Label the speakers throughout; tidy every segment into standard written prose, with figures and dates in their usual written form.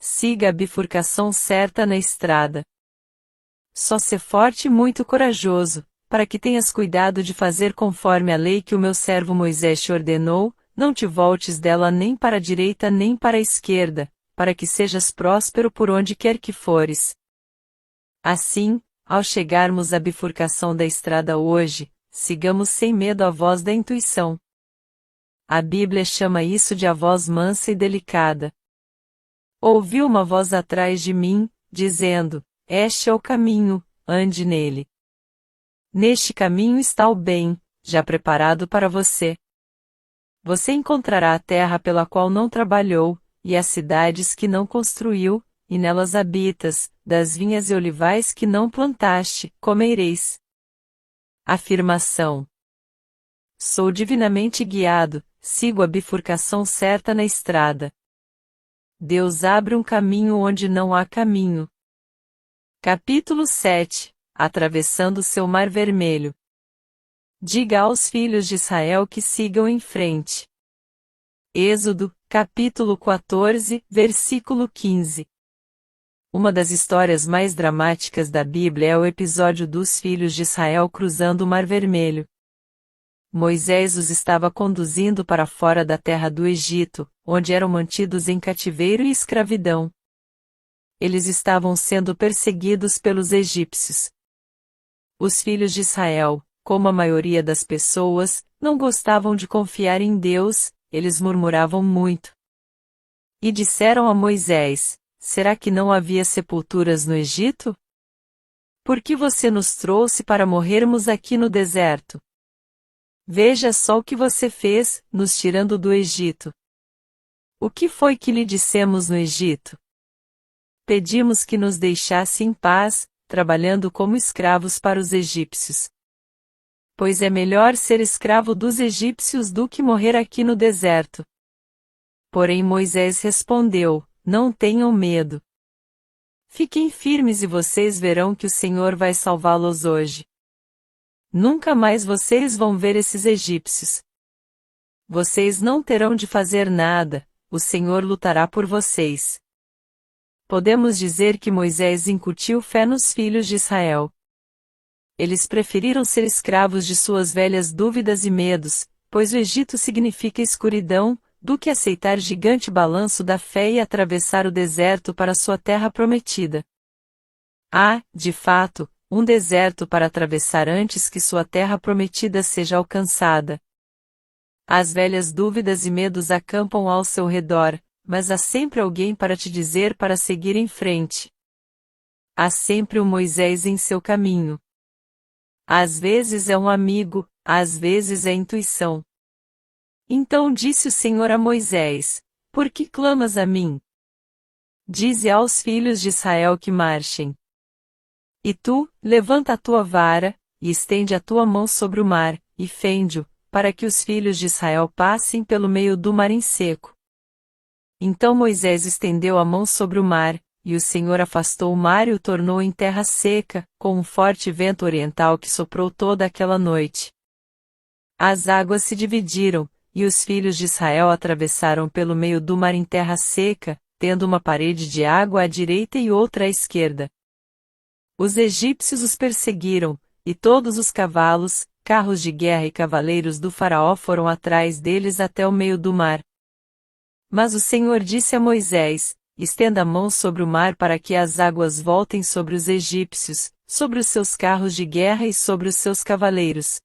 Speaker 1: siga a bifurcação certa na estrada. Só ser forte e muito corajoso, para que tenhas cuidado de fazer conforme a lei que o meu servo Moisés te ordenou, não te voltes dela nem para a direita nem para a esquerda, para que sejas próspero por onde quer que fores. Assim, ao chegarmos à bifurcação da estrada hoje, sigamos sem medo a voz da intuição. A Bíblia chama isso de a voz mansa e delicada. Ouvi uma voz atrás de mim, dizendo: este é o caminho, ande nele. Neste caminho está o bem, já preparado para você. Você encontrará a terra pela qual não trabalhou, e as cidades que não construiu, e nelas habitas, das vinhas e olivais que não plantaste, comereis. Afirmação: sou divinamente guiado, sigo a bifurcação certa na estrada. Deus abre um caminho onde não há caminho. Capítulo 7 Atravessando seu Mar Vermelho. Diga aos filhos de Israel que sigam em frente. Êxodo, capítulo 14, versículo 15. Uma das histórias mais dramáticas da Bíblia é o episódio dos filhos de Israel cruzando o Mar Vermelho. Moisés os estava conduzindo para fora da terra do Egito, onde eram mantidos em cativeiro e escravidão. Eles estavam sendo perseguidos pelos egípcios. Os filhos de Israel, como a maioria das pessoas, não gostavam de confiar em Deus, eles murmuravam muito. E disseram a Moisés: será que não havia sepulturas no Egito? Por que você nos trouxe para morrermos aqui no deserto? Veja só o que você fez, nos tirando do Egito. O que foi que lhe dissemos no Egito? Pedimos que nos deixasse em paz, trabalhando como escravos para os egípcios. Pois é melhor ser escravo dos egípcios do que morrer aqui no deserto. Porém Moisés respondeu: não tenham medo. Fiquem firmes e vocês verão que o Senhor vai salvá-los hoje. Nunca mais vocês vão ver esses egípcios. Vocês não terão de fazer nada, o Senhor lutará por vocês. Podemos dizer que Moisés incutiu fé nos filhos de Israel. Eles preferiram ser escravos de suas velhas dúvidas e medos, pois o Egito significa escuridão, do que aceitar gigante balanço da fé e atravessar o deserto para sua terra prometida. Há, de fato, um deserto para atravessar antes que sua terra prometida seja alcançada. As velhas dúvidas e medos acampam ao seu redor, mas há sempre alguém para te dizer para seguir em frente. Há sempre um Moisés em seu caminho. Às vezes é um amigo, às vezes é intuição. Então disse o Senhor a Moisés: por que clamas a mim? Dize aos filhos de Israel que marchem. E tu, levanta a tua vara, e estende a tua mão sobre o mar, e fende-o, para que os filhos de Israel passem pelo meio do mar em seco. Então Moisés estendeu a mão sobre o mar, e o Senhor afastou o mar e o tornou em terra seca, com um forte vento oriental que soprou toda aquela noite. As águas se dividiram, e os filhos de Israel atravessaram pelo meio do mar em terra seca, tendo uma parede de água à direita e outra à esquerda. Os egípcios os perseguiram, e todos os cavalos, carros de guerra e cavaleiros do faraó foram atrás deles até o meio do mar. Mas o Senhor disse a Moisés: estenda a mão sobre o mar para que as águas voltem sobre os egípcios, sobre os seus carros de guerra e sobre os seus cavaleiros.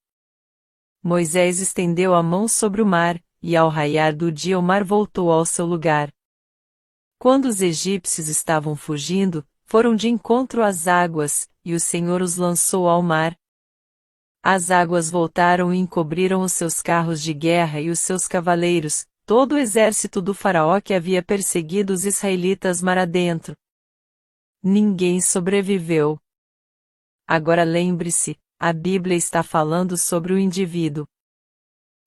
Speaker 1: Moisés estendeu a mão sobre o mar, e ao raiar do dia o mar voltou ao seu lugar. Quando os egípcios estavam fugindo, foram de encontro às águas, e o Senhor os lançou ao mar. As águas voltaram e encobriram os seus carros de guerra e os seus cavaleiros, todo o exército do faraó que havia perseguido os israelitas mar adentro. Ninguém sobreviveu. Agora lembre-se, a Bíblia está falando sobre o indivíduo.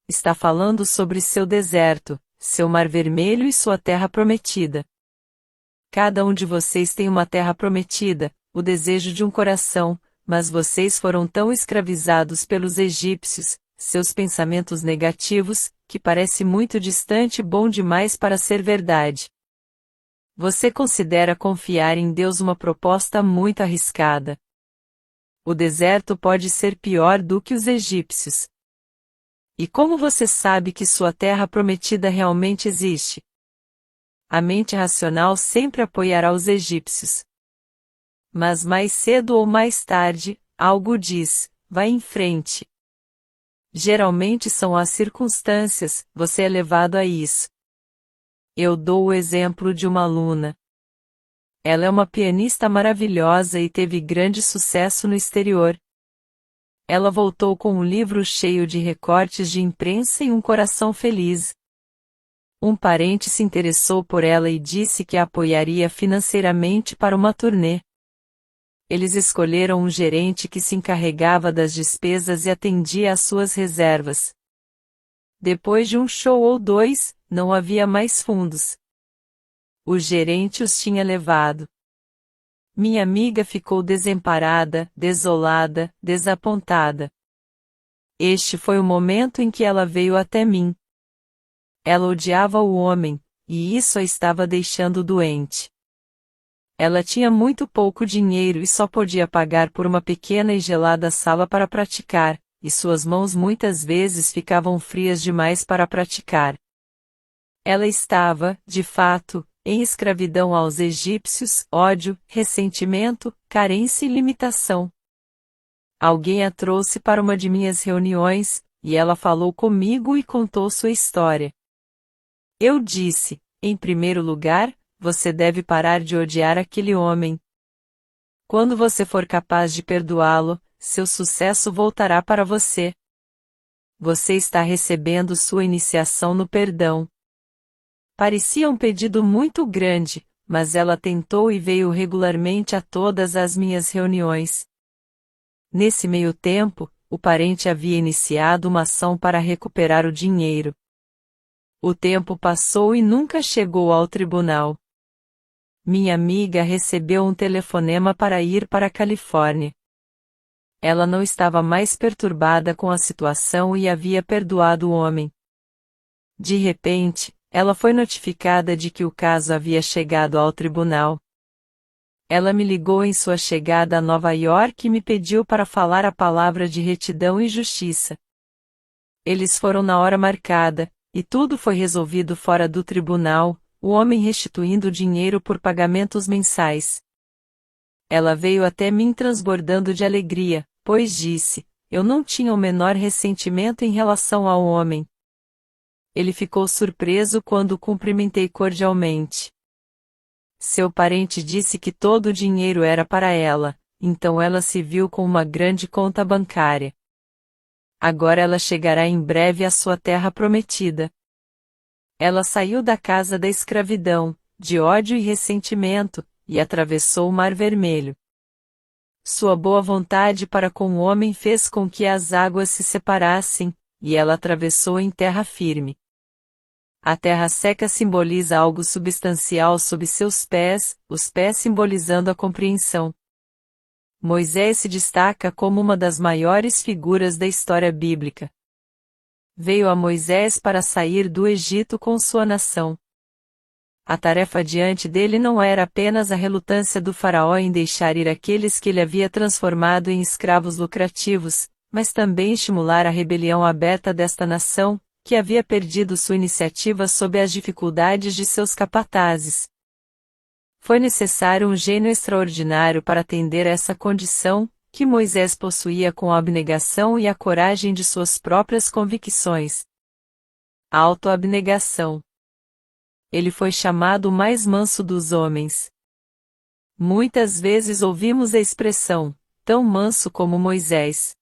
Speaker 1: Está falando sobre seu deserto, seu mar vermelho e sua terra prometida. Cada um de vocês tem uma terra prometida, o desejo de um coração, mas vocês foram tão escravizados pelos egípcios, seus pensamentos negativos, que parece muito distante e bom demais para ser verdade. Você considera confiar em Deus uma proposta muito arriscada. O deserto pode ser pior do que os egípcios. E como você sabe que sua terra prometida realmente existe? A mente racional sempre apoiará os egípcios. Mas mais cedo ou mais tarde, algo diz, vá em frente. Geralmente são as circunstâncias, você é levado a isso. Eu dou o exemplo de uma aluna. Ela é uma pianista maravilhosa e teve grande sucesso no exterior. Ela voltou com um livro cheio de recortes de imprensa e um coração feliz. Um parente se interessou por ela e disse que a apoiaria financeiramente para uma turnê. Eles escolheram um gerente que se encarregava das despesas e atendia às suas reservas. Depois de um show ou dois, não havia mais fundos. O gerente os tinha levado. Minha amiga ficou desamparada, desolada, desapontada. Este foi o momento em que ela veio até mim. Ela odiava o homem, e isso a estava deixando doente. Ela tinha muito pouco dinheiro e só podia pagar por uma pequena e gelada sala para praticar, e suas mãos muitas vezes ficavam frias demais para praticar. Ela estava, de fato, em escravidão aos egípcios, ódio, ressentimento, carência e limitação. Alguém a trouxe para uma de minhas reuniões, e ela falou comigo e contou sua história. Eu disse, em primeiro lugar, você deve parar de odiar aquele homem. Quando você for capaz de perdoá-lo, seu sucesso voltará para você. Você está recebendo sua iniciação no perdão. Parecia um pedido muito grande, mas ela tentou e veio regularmente a todas as minhas reuniões. Nesse meio tempo, o parente havia iniciado uma ação para recuperar o dinheiro. O tempo passou e nunca chegou ao tribunal. Minha amiga recebeu um telefonema para ir para a Califórnia. Ela não estava mais perturbada com a situação e havia perdoado o homem. De repente, ela foi notificada de que o caso havia chegado ao tribunal. Ela me ligou em sua chegada a Nova York e me pediu para falar a palavra de retidão e justiça. Eles foram na hora marcada, e tudo foi resolvido fora do tribunal, o homem restituindo o dinheiro por pagamentos mensais. Ela veio até mim transbordando de alegria, pois disse, eu não tinha o menor ressentimento em relação ao homem. Ele ficou surpreso quando o cumprimentei cordialmente. Seu parente disse que todo o dinheiro era para ela, então ela se viu com uma grande conta bancária. Agora ela chegará em breve à sua terra prometida. Ela saiu da casa da escravidão, de ódio e ressentimento, e atravessou o Mar Vermelho. Sua boa vontade para com o homem fez com que as águas se separassem, e ela atravessou em terra firme. A terra seca simboliza algo substancial sob seus pés, os pés simbolizando a compreensão. Moisés se destaca como uma das maiores figuras da história bíblica. Veio a Moisés para sair do Egito com sua nação. A tarefa diante dele não era apenas a relutância do faraó em deixar ir aqueles que ele havia transformado em escravos lucrativos, mas também estimular a rebelião aberta desta nação, que havia perdido sua iniciativa sob as dificuldades de seus capatazes. Foi necessário um gênio extraordinário para atender a essa condição, que Moisés possuía com a abnegação e a coragem de suas próprias convicções. Autoabnegação. Ele foi chamado o mais manso dos homens. Muitas vezes ouvimos a expressão, tão manso como Moisés.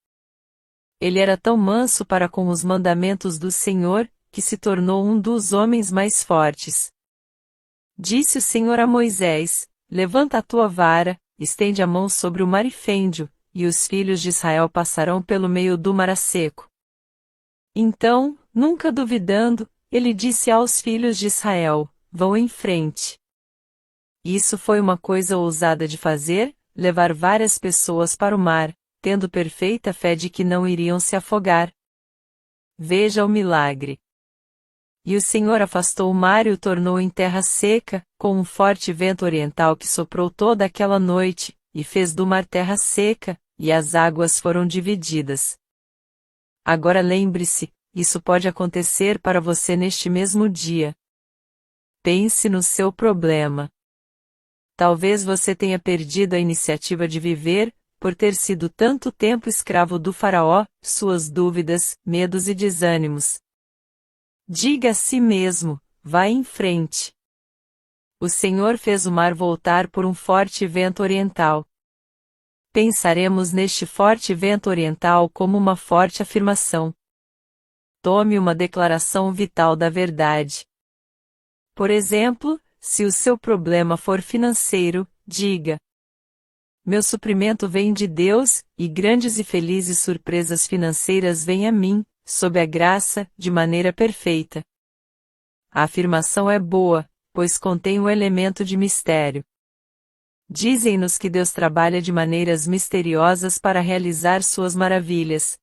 Speaker 1: Ele era tão manso para com os mandamentos do Senhor, que se tornou um dos homens mais fortes. Disse o Senhor a Moisés, levanta a tua vara, estende a mão sobre o mar e fende-o, e os filhos de Israel passarão pelo meio do mar a seco. Então, nunca duvidando, ele disse aos filhos de Israel, vão em frente. Isso foi uma coisa ousada de fazer, levar várias pessoas para o mar, tendo perfeita fé de que não iriam se afogar. Veja o milagre. E o Senhor afastou o mar e o tornou em terra seca, com um forte vento oriental que soprou toda aquela noite, e fez do mar terra seca, e as águas foram divididas. Agora lembre-se, isso pode acontecer para você neste mesmo dia. Pense no seu problema. Talvez você tenha perdido a iniciativa de viver, por ter sido tanto tempo escravo do Faraó, suas dúvidas, medos e desânimos. Diga a si mesmo, vá em frente. O Senhor fez o mar voltar por um forte vento oriental. Pensaremos neste forte vento oriental como uma forte afirmação. Tome uma declaração vital da verdade. Por exemplo, se o seu problema for financeiro, diga: meu suprimento vem de Deus, e grandes e felizes surpresas financeiras vêm a mim, sob a graça, de maneira perfeita. A afirmação é boa, pois contém um elemento de mistério. Dizem-nos que Deus trabalha de maneiras misteriosas para realizar suas maravilhas.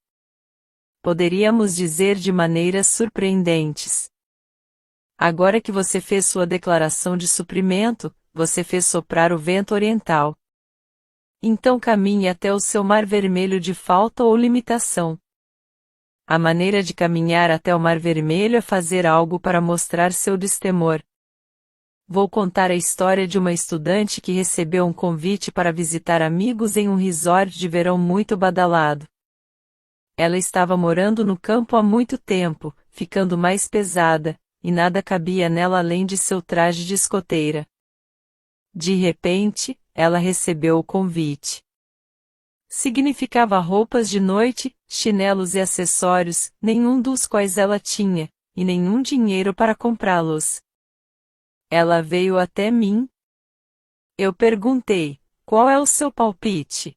Speaker 1: Poderíamos dizer de maneiras surpreendentes. Agora que você fez sua declaração de suprimento, você fez soprar o vento oriental. Então caminhe até o seu mar vermelho de falta ou limitação. A maneira de caminhar até o mar vermelho é fazer algo para mostrar seu destemor. Vou contar a história de uma estudante que recebeu um convite para visitar amigos em um resort de verão muito badalado. Ela estava morando no campo há muito tempo, ficando mais pesada, e nada cabia nela além de seu traje de escoteira. De repente, ela recebeu o convite. Significava roupas de noite, chinelos e acessórios, nenhum dos quais ela tinha, e nenhum dinheiro para comprá-los. Ela veio até mim. Eu perguntei: qual é o seu palpite?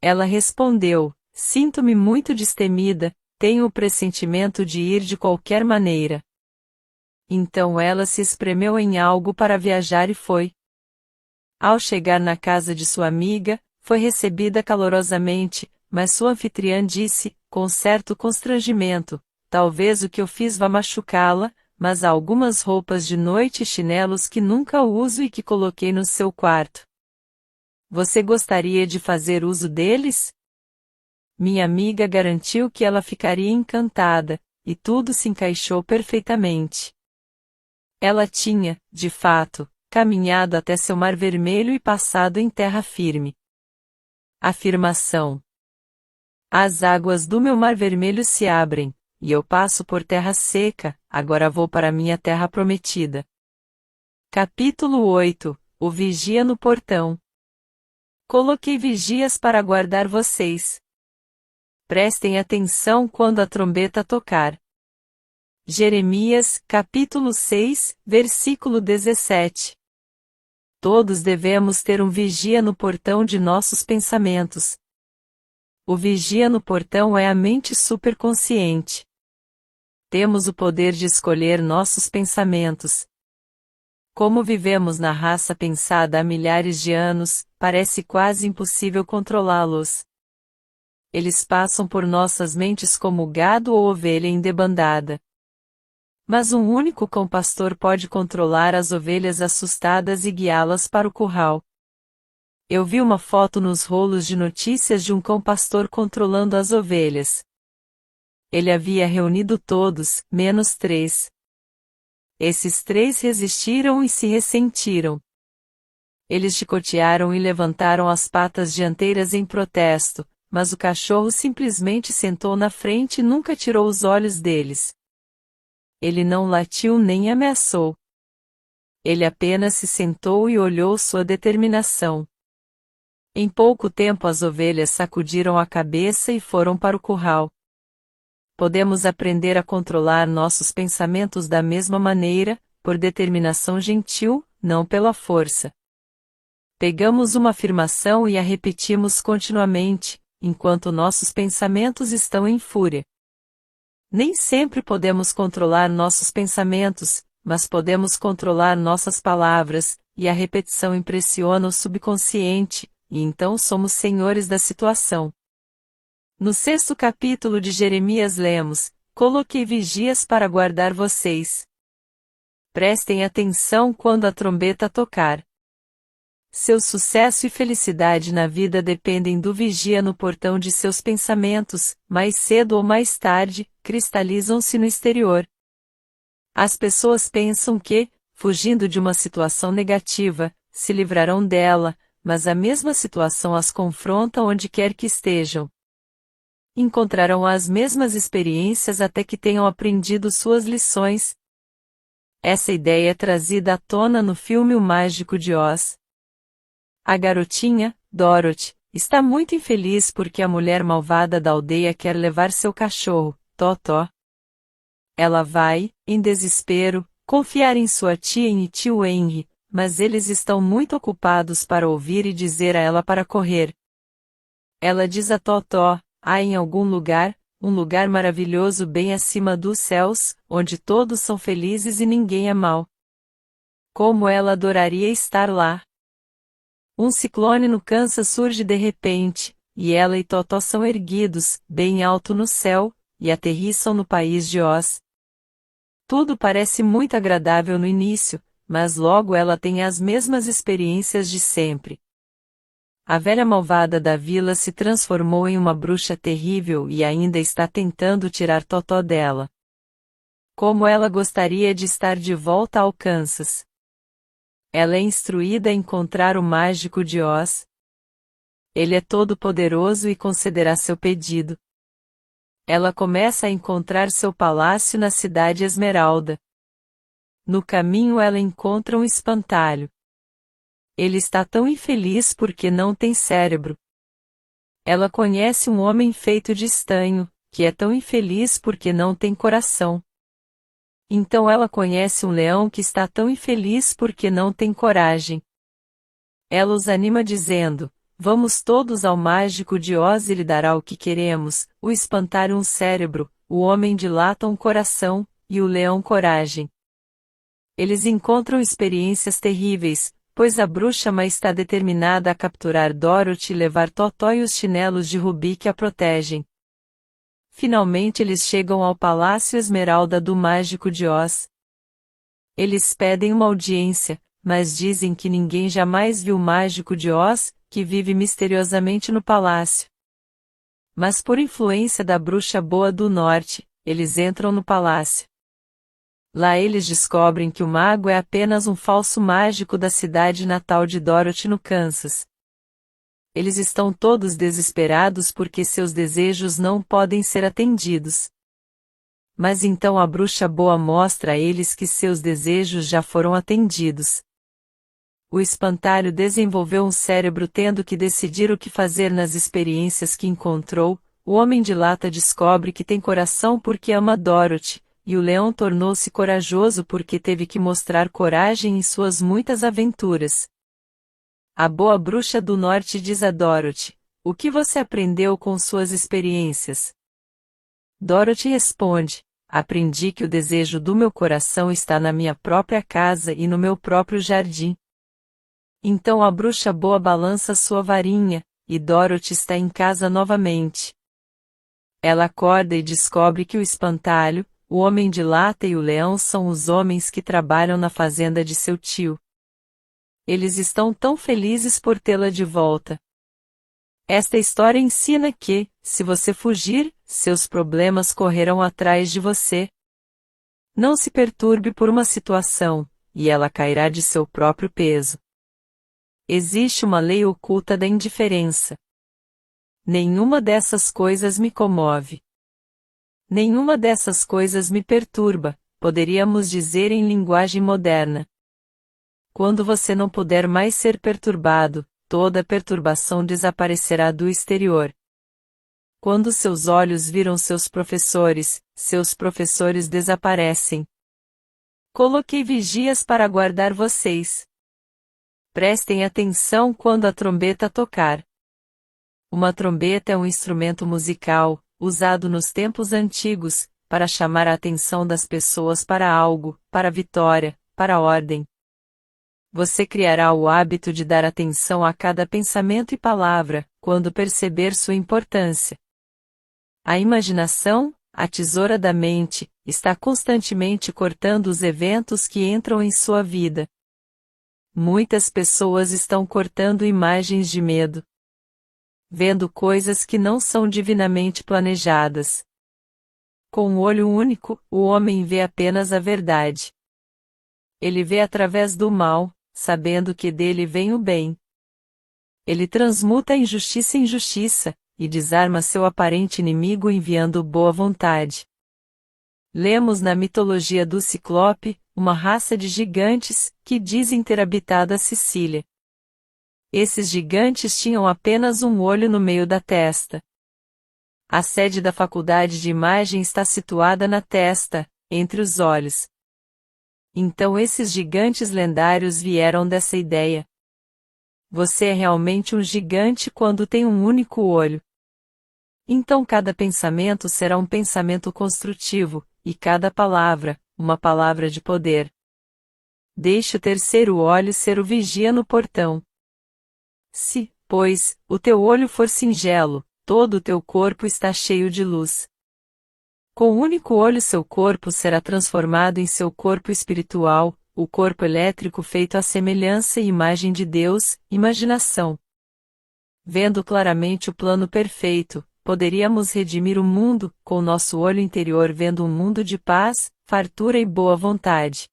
Speaker 1: Ela respondeu: sinto-me muito destemida, tenho o pressentimento de ir de qualquer maneira. Então ela se espremeu em algo para viajar e foi. Ao chegar na casa de sua amiga, foi recebida calorosamente, mas sua anfitriã disse, com certo constrangimento: talvez o que eu fiz vá machucá-la, mas há algumas roupas de noite e chinelos que nunca uso e que coloquei no seu quarto. Você gostaria de fazer uso deles? Minha amiga garantiu que ela ficaria encantada, e tudo se encaixou perfeitamente. Ela tinha, de fato, caminhado até seu mar vermelho e passado em terra firme. Afirmação: as águas do meu mar vermelho se abrem, e eu passo por terra seca, agora vou para minha terra prometida. Capítulo 8 – O vigia no portão. Coloquei vigias para guardar vocês. Prestem atenção quando a trombeta tocar. Jeremias, capítulo 6, versículo 17. Todos devemos ter um vigia no portão de nossos pensamentos. O vigia no portão é a mente superconsciente. Temos o poder de escolher nossos pensamentos. Como vivemos na raça pensada há milhares de anos, parece quase impossível controlá-los. Eles passam por nossas mentes como gado ou ovelha em debandada. Mas um único cão pastor pode controlar as ovelhas assustadas e guiá-las para o curral. Eu vi uma foto nos rolos de notícias de um cão pastor controlando as ovelhas. Ele havia reunido todos, menos 3. Esses 3 resistiram e se ressentiram. Eles chicotearam e levantaram as patas dianteiras em protesto, mas o cachorro simplesmente sentou na frente e nunca tirou os olhos deles. Ele não latiu nem ameaçou. Ele apenas se sentou e olhou sua determinação. Em pouco tempo as ovelhas sacudiram a cabeça e foram para o curral. Podemos aprender a controlar nossos pensamentos da mesma maneira, por determinação gentil, não pela força. Pegamos uma afirmação e a repetimos continuamente, enquanto nossos pensamentos estão em fúria. Nem sempre podemos controlar nossos pensamentos, mas podemos controlar nossas palavras, e a repetição impressiona o subconsciente, e então somos senhores da situação. No 6º capítulo de Jeremias lemos: Coloquei vigias para guardar vocês. Prestem atenção quando a trombeta tocar. Seu sucesso e felicidade na vida dependem do vigia no portão de seus pensamentos, mais cedo ou mais tarde, cristalizam-se no exterior. As pessoas pensam que, fugindo de uma situação negativa, se livrarão dela, mas a mesma situação as confronta onde quer que estejam. Encontrarão as mesmas experiências até que tenham aprendido suas lições. Essa ideia é trazida à tona no filme O Mágico de Oz. A garotinha, Dorothy, está muito infeliz porque a mulher malvada da aldeia quer levar seu cachorro, Totó. Ela vai, em desespero, confiar em sua tia e tio Henry, mas eles estão muito ocupados para ouvir e dizer a ela para correr. Ela diz a Totó: há em algum lugar, um lugar maravilhoso bem acima dos céus, onde todos são felizes e ninguém é mau. Como ela adoraria estar lá! Um ciclone no Kansas surge de repente, e ela e Totó são erguidos, bem alto no céu, e aterrissam no país de Oz. Tudo parece muito agradável no início, mas logo ela tem as mesmas experiências de sempre. A velha malvada da vila se transformou em uma bruxa terrível e ainda está tentando tirar Totó dela. Como ela gostaria de estar de volta ao Kansas! Ela é instruída a encontrar o Mágico de Oz. Ele é todo-poderoso e concederá seu pedido. Ela começa a encontrar seu palácio na cidade Esmeralda. No caminho ela encontra um espantalho. Ele está tão infeliz porque não tem cérebro. Ela conhece um homem feito de estanho, que é tão infeliz porque não tem coração. Então ela conhece um leão que está tão infeliz porque não tem coragem. Ela os anima dizendo: vamos todos ao Mágico de Oz e lhe dará o que queremos, o espantalho um cérebro, o homem dilata um coração, e o leão coragem. Eles encontram experiências terríveis, pois a bruxa má está determinada a capturar Dorothy e levar Totó e os chinelos de Rubi que a protegem. Finalmente eles chegam ao Palácio Esmeralda do Mágico de Oz. Eles pedem uma audiência, mas dizem que ninguém jamais viu o Mágico de Oz, que vive misteriosamente no palácio. Mas por influência da bruxa boa do norte, eles entram no palácio. Lá eles descobrem que o mago é apenas um falso mágico da cidade natal de Dorothy no Kansas. Eles estão todos desesperados porque seus desejos não podem ser atendidos. Mas então a bruxa boa mostra a eles que seus desejos já foram atendidos. O espantalho desenvolveu um cérebro tendo que decidir o que fazer nas experiências que encontrou. O homem de lata descobre que tem coração porque ama Dorothy, e o leão tornou-se corajoso porque teve que mostrar coragem em suas muitas aventuras. A boa bruxa do norte diz a Dorothy: o que você aprendeu com suas experiências? Dorothy responde: aprendi que o desejo do meu coração está na minha própria casa e no meu próprio jardim. Então a bruxa boa balança sua varinha, e Dorothy está em casa novamente. Ela acorda e descobre que o espantalho, o homem de lata e o leão são os homens que trabalham na fazenda de seu tio. Eles estão tão felizes por tê-la de volta. Esta história ensina que, se você fugir, seus problemas correrão atrás de você. Não se perturbe por uma situação, e ela cairá de seu próprio peso. Existe uma lei oculta da indiferença. Nenhuma dessas coisas me comove. Nenhuma dessas coisas me perturba, poderíamos dizer em linguagem moderna. Quando você não puder mais ser perturbado, toda perturbação desaparecerá do exterior. Quando seus olhos viram seus professores desaparecem. Coloquei vigias para guardar vocês. Prestem atenção quando a trombeta tocar. Uma trombeta é um instrumento musical, usado nos tempos antigos, para chamar a atenção das pessoas para algo, para vitória, para ordem. Você criará o hábito de dar atenção a cada pensamento e palavra, quando perceber sua importância. A imaginação, a tesoura da mente, está constantemente cortando os eventos que entram em sua vida. Muitas pessoas estão cortando imagens de medo, vendo coisas que não são divinamente planejadas. Com um olho único, o homem vê apenas a verdade. Ele vê através do mal, sabendo que dele vem o bem. Ele transmuta a injustiça em justiça, e desarma seu aparente inimigo enviando boa vontade. Lemos na mitologia do Ciclope, uma raça de gigantes, que dizem ter habitado a Sicília. Esses gigantes tinham apenas um olho no meio da testa. A sede da faculdade de imagem está situada na testa, entre os olhos. Então esses gigantes lendários vieram dessa ideia. Você é realmente um gigante quando tem um único olho. Então cada pensamento será um pensamento construtivo, e cada palavra, uma palavra de poder. Deixe o terceiro olho ser o vigia no portão. Se, pois, o teu olho for singelo, todo o teu corpo está cheio de luz. Com um único olho seu corpo será transformado em seu corpo espiritual, o corpo elétrico feito à semelhança e imagem de Deus, imaginação. Vendo claramente o plano perfeito, poderíamos redimir o mundo, com nosso olho interior vendo um mundo de paz, fartura e boa vontade.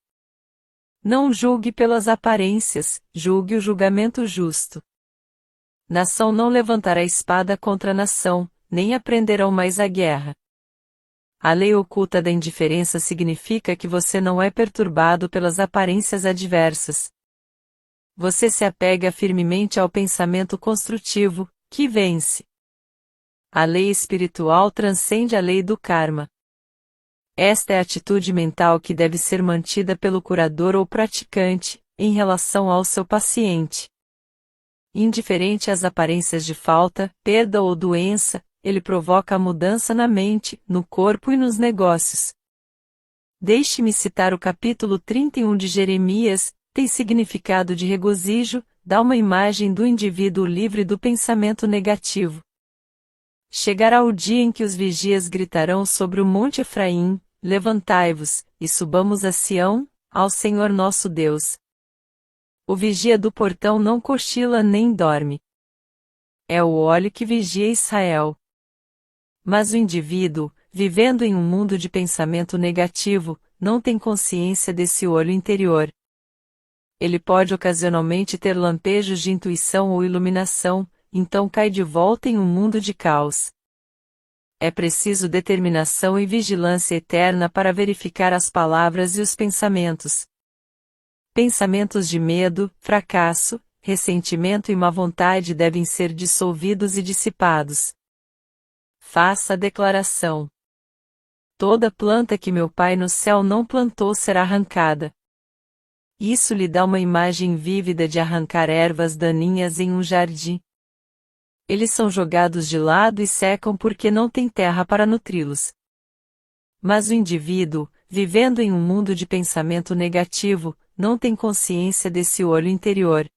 Speaker 1: Não julgue pelas aparências, julgue o julgamento justo. Nação não levantará espada contra nação, nem aprenderão mais a guerra. A lei oculta da indiferença significa que você não é perturbado pelas aparências adversas. Você se apega firmemente ao pensamento construtivo, que vence. A lei espiritual transcende a lei do karma. Esta é a atitude mental que deve ser mantida pelo curador ou praticante, em relação ao seu paciente. Indiferente às aparências de falta, perda ou doença, ele provoca a mudança na mente, no corpo e nos negócios. Deixe-me citar o capítulo 31 de Jeremias, tem significado de regozijo, dá uma imagem do indivíduo livre do pensamento negativo. Chegará o dia em que os vigias gritarão sobre o monte Efraim, levantai-vos, e subamos a Sião, ao Senhor nosso Deus. O vigia do portão não cochila nem dorme. É o olho que vigia Israel. Mas o indivíduo, vivendo em um mundo de pensamento negativo, não tem consciência desse olho interior. Ele pode ocasionalmente ter lampejos de intuição ou iluminação, então cai de volta em um mundo de caos. É preciso determinação e vigilância eterna para verificar as palavras e os pensamentos. Pensamentos de medo, fracasso, ressentimento e má vontade devem ser dissolvidos e dissipados. Faça a declaração. Toda planta que meu Pai no céu não plantou será arrancada. Isso lhe dá uma imagem vívida de arrancar ervas daninhas em um jardim. Eles são jogados de lado e secam porque não tem terra para nutri-los. Mas o indivíduo, vivendo em um mundo de pensamento negativo, não tem consciência desse olho interior.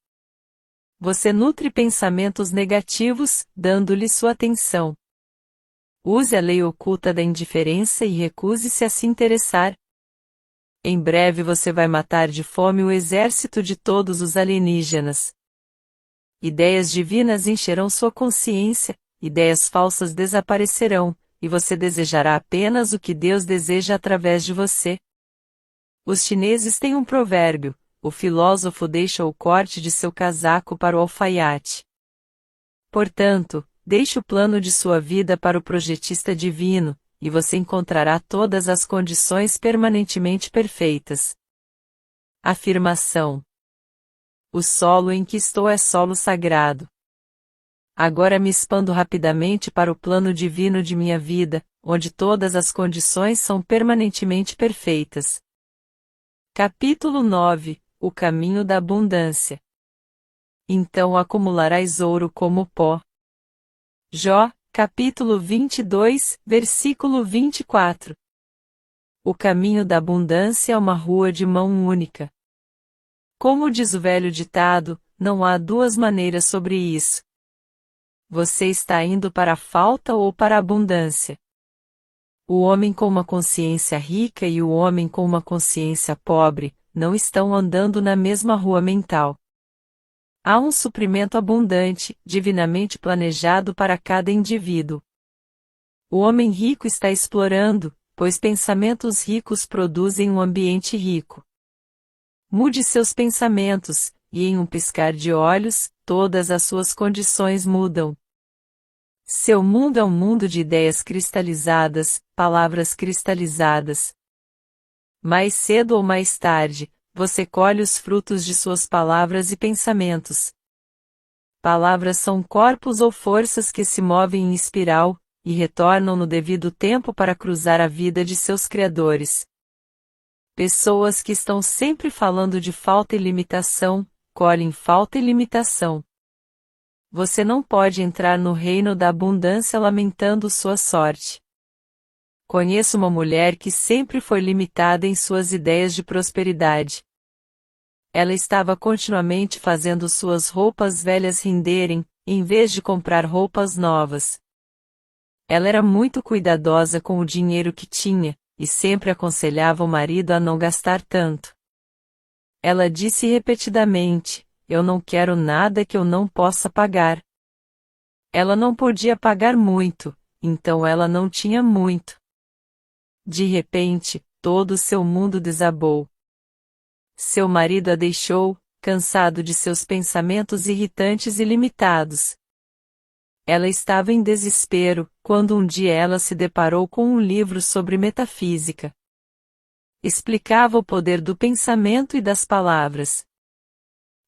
Speaker 1: Você nutre pensamentos negativos, dando-lhe sua atenção. Use a lei oculta da indiferença e recuse-se a se interessar. Em breve você vai matar de fome o exército de todos os alienígenas. Ideias divinas encherão sua consciência, ideias falsas desaparecerão, e você desejará apenas o que Deus deseja através de você. Os chineses têm um provérbio: o filósofo deixa o corte de seu casaco para o alfaiate. Portanto, deixe o plano de sua vida para o projetista divino, e você encontrará todas as condições permanentemente perfeitas. Afirmação: o solo em que estou é solo sagrado. Agora me expando rapidamente para o plano divino de minha vida, onde todas as condições são permanentemente perfeitas. Capítulo 9 – O caminho da abundância. Então acumularás ouro como pó. Jó, capítulo 22, versículo 24. O caminho da abundância é uma rua de mão única. Como diz o velho ditado, não há duas maneiras sobre isso. Você está indo para a falta ou para a abundância? O homem com uma consciência rica e o homem com uma consciência pobre não estão andando na mesma rua mental. Há um suprimento abundante, divinamente planejado para cada indivíduo. O homem rico está explorando, pois pensamentos ricos produzem um ambiente rico. Mude seus pensamentos, e em um piscar de olhos, todas as suas condições mudam. Seu mundo é um mundo de ideias cristalizadas, palavras cristalizadas. Mais cedo ou mais tarde, você colhe os frutos de suas palavras e pensamentos. Palavras são corpos ou forças que se movem em espiral, e retornam no devido tempo para cruzar a vida de seus criadores. Pessoas que estão sempre falando de falta e limitação, colhem falta e limitação. Você não pode entrar no reino da abundância lamentando sua sorte. Conheço uma mulher que sempre foi limitada em suas ideias de prosperidade. Ela estava continuamente fazendo suas roupas velhas renderem, em vez de comprar roupas novas. Ela era muito cuidadosa com o dinheiro que tinha, e sempre aconselhava o marido a não gastar tanto. Ela disse repetidamente: "Eu não quero nada que eu não possa pagar." Ela não podia pagar muito, então ela não tinha muito. De repente, todo o seu mundo desabou. Seu marido a deixou, cansado de seus pensamentos irritantes e limitados. Ela estava em desespero, quando um dia ela se deparou com um livro sobre metafísica. Explicava o poder do pensamento e das palavras.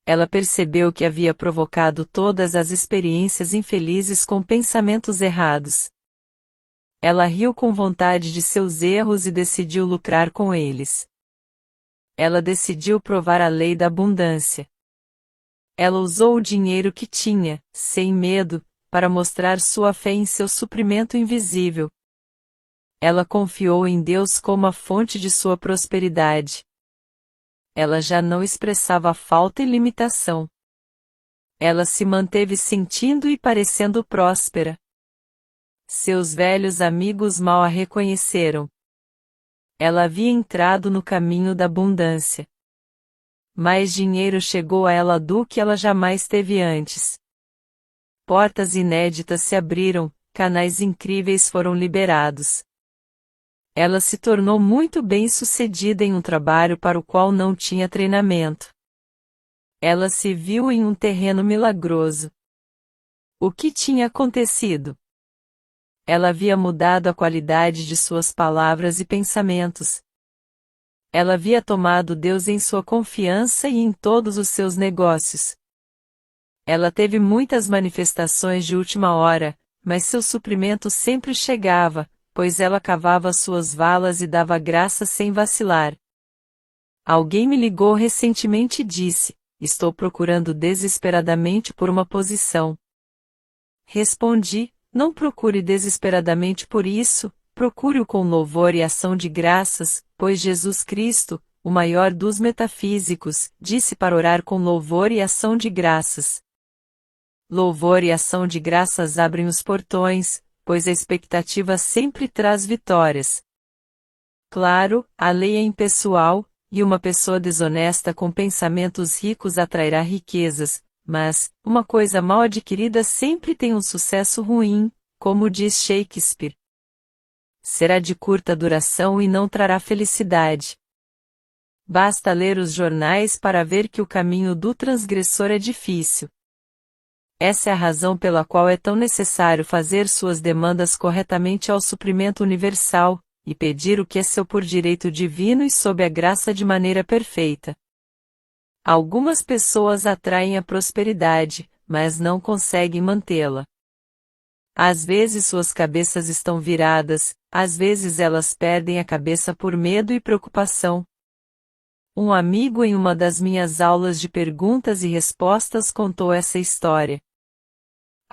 Speaker 1: Ela percebeu que havia provocado todas as experiências infelizes com pensamentos errados. Ela riu com vontade de seus erros e decidiu lucrar com eles. Ela decidiu provar a lei da abundância. Ela usou o dinheiro que tinha, sem medo, para mostrar sua fé em seu suprimento invisível. Ela confiou em Deus como a fonte de sua prosperidade. Ela já não expressava falta e limitação. Ela se manteve sentindo e parecendo próspera. Seus velhos amigos mal a reconheceram. Ela havia entrado no caminho da abundância. Mais dinheiro chegou a ela do que ela jamais teve antes. Portas inéditas se abriram, canais incríveis foram liberados. Ela se tornou muito bem-sucedida em um trabalho para o qual não tinha treinamento. Ela se viu em um terreno milagroso. O que tinha acontecido? Ela havia mudado a qualidade de suas palavras e pensamentos. Ela havia tomado Deus em sua confiança e em todos os seus negócios. Ela teve muitas manifestações de última hora, mas seu suprimento sempre chegava, pois ela cavava suas valas e dava graça sem vacilar. Alguém me ligou recentemente e disse: "Estou procurando desesperadamente por uma posição." Respondi: "Não procure desesperadamente por isso, procure-o com louvor e ação de graças, pois Jesus Cristo, o maior dos metafísicos, disse para orar com louvor e ação de graças." Louvor e ação de graças abrem os portões, pois a expectativa sempre traz vitórias. Claro, a lei é impessoal, e uma pessoa desonesta com pensamentos ricos atrairá riquezas, mas, uma coisa mal adquirida sempre tem um sucesso ruim, como diz Shakespeare. Será de curta duração e não trará felicidade. Basta ler os jornais para ver que o caminho do transgressor é difícil. Essa é a razão pela qual é tão necessário fazer suas demandas corretamente ao suprimento universal, e pedir o que é seu por direito divino e sob a graça de maneira perfeita. Algumas pessoas atraem a prosperidade, mas não conseguem mantê-la. Às vezes suas cabeças estão viradas, às vezes elas perdem a cabeça por medo e preocupação. Um amigo em uma das minhas aulas de perguntas e respostas contou essa história.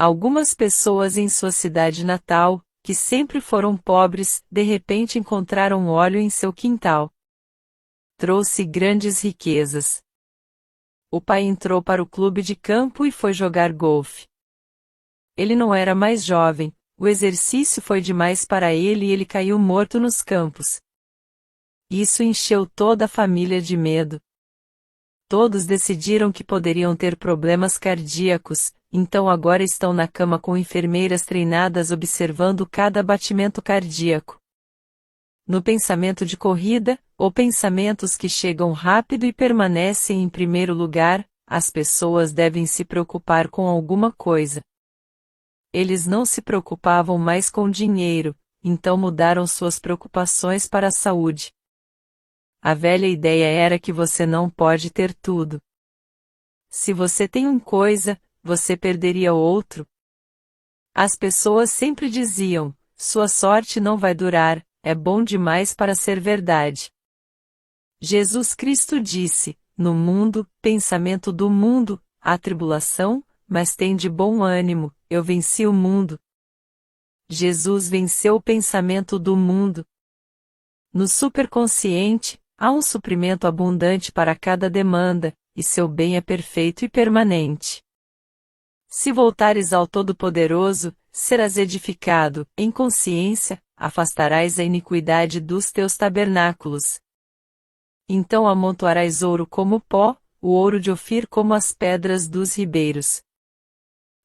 Speaker 1: Algumas pessoas em sua cidade natal, que sempre foram pobres, de repente encontraram óleo em seu quintal. Trouxe grandes riquezas. O pai entrou para o clube de campo e foi jogar golfe. Ele não era mais jovem, O exercício foi demais para ele e ele caiu morto nos campos. Isso encheu toda a família de medo. Todos decidiram que poderiam ter problemas cardíacos, então agora estão na cama com enfermeiras treinadas observando cada batimento cardíaco. No pensamento de corrida, ou pensamentos que chegam rápido e permanecem em primeiro lugar, as pessoas devem se preocupar com alguma coisa. Eles não se preocupavam mais com dinheiro, então mudaram suas preocupações para a saúde. A velha ideia era que você não pode ter tudo. Se você tem uma coisa, você perderia outro. As pessoas sempre diziam, sua sorte não vai durar, é bom demais para ser verdade. Jesus Cristo disse, no mundo, pensamento do mundo, há tribulação, mas tem de bom ânimo, eu venci o mundo. Jesus venceu o pensamento do mundo. No superconsciente, há um suprimento abundante para cada demanda, e seu bem é perfeito e permanente. Se voltares ao Todo-Poderoso, serás edificado, em consciência, afastarás a iniquidade dos teus tabernáculos. Então amontoarás ouro como pó, o ouro de Ofir como as pedras dos ribeiros.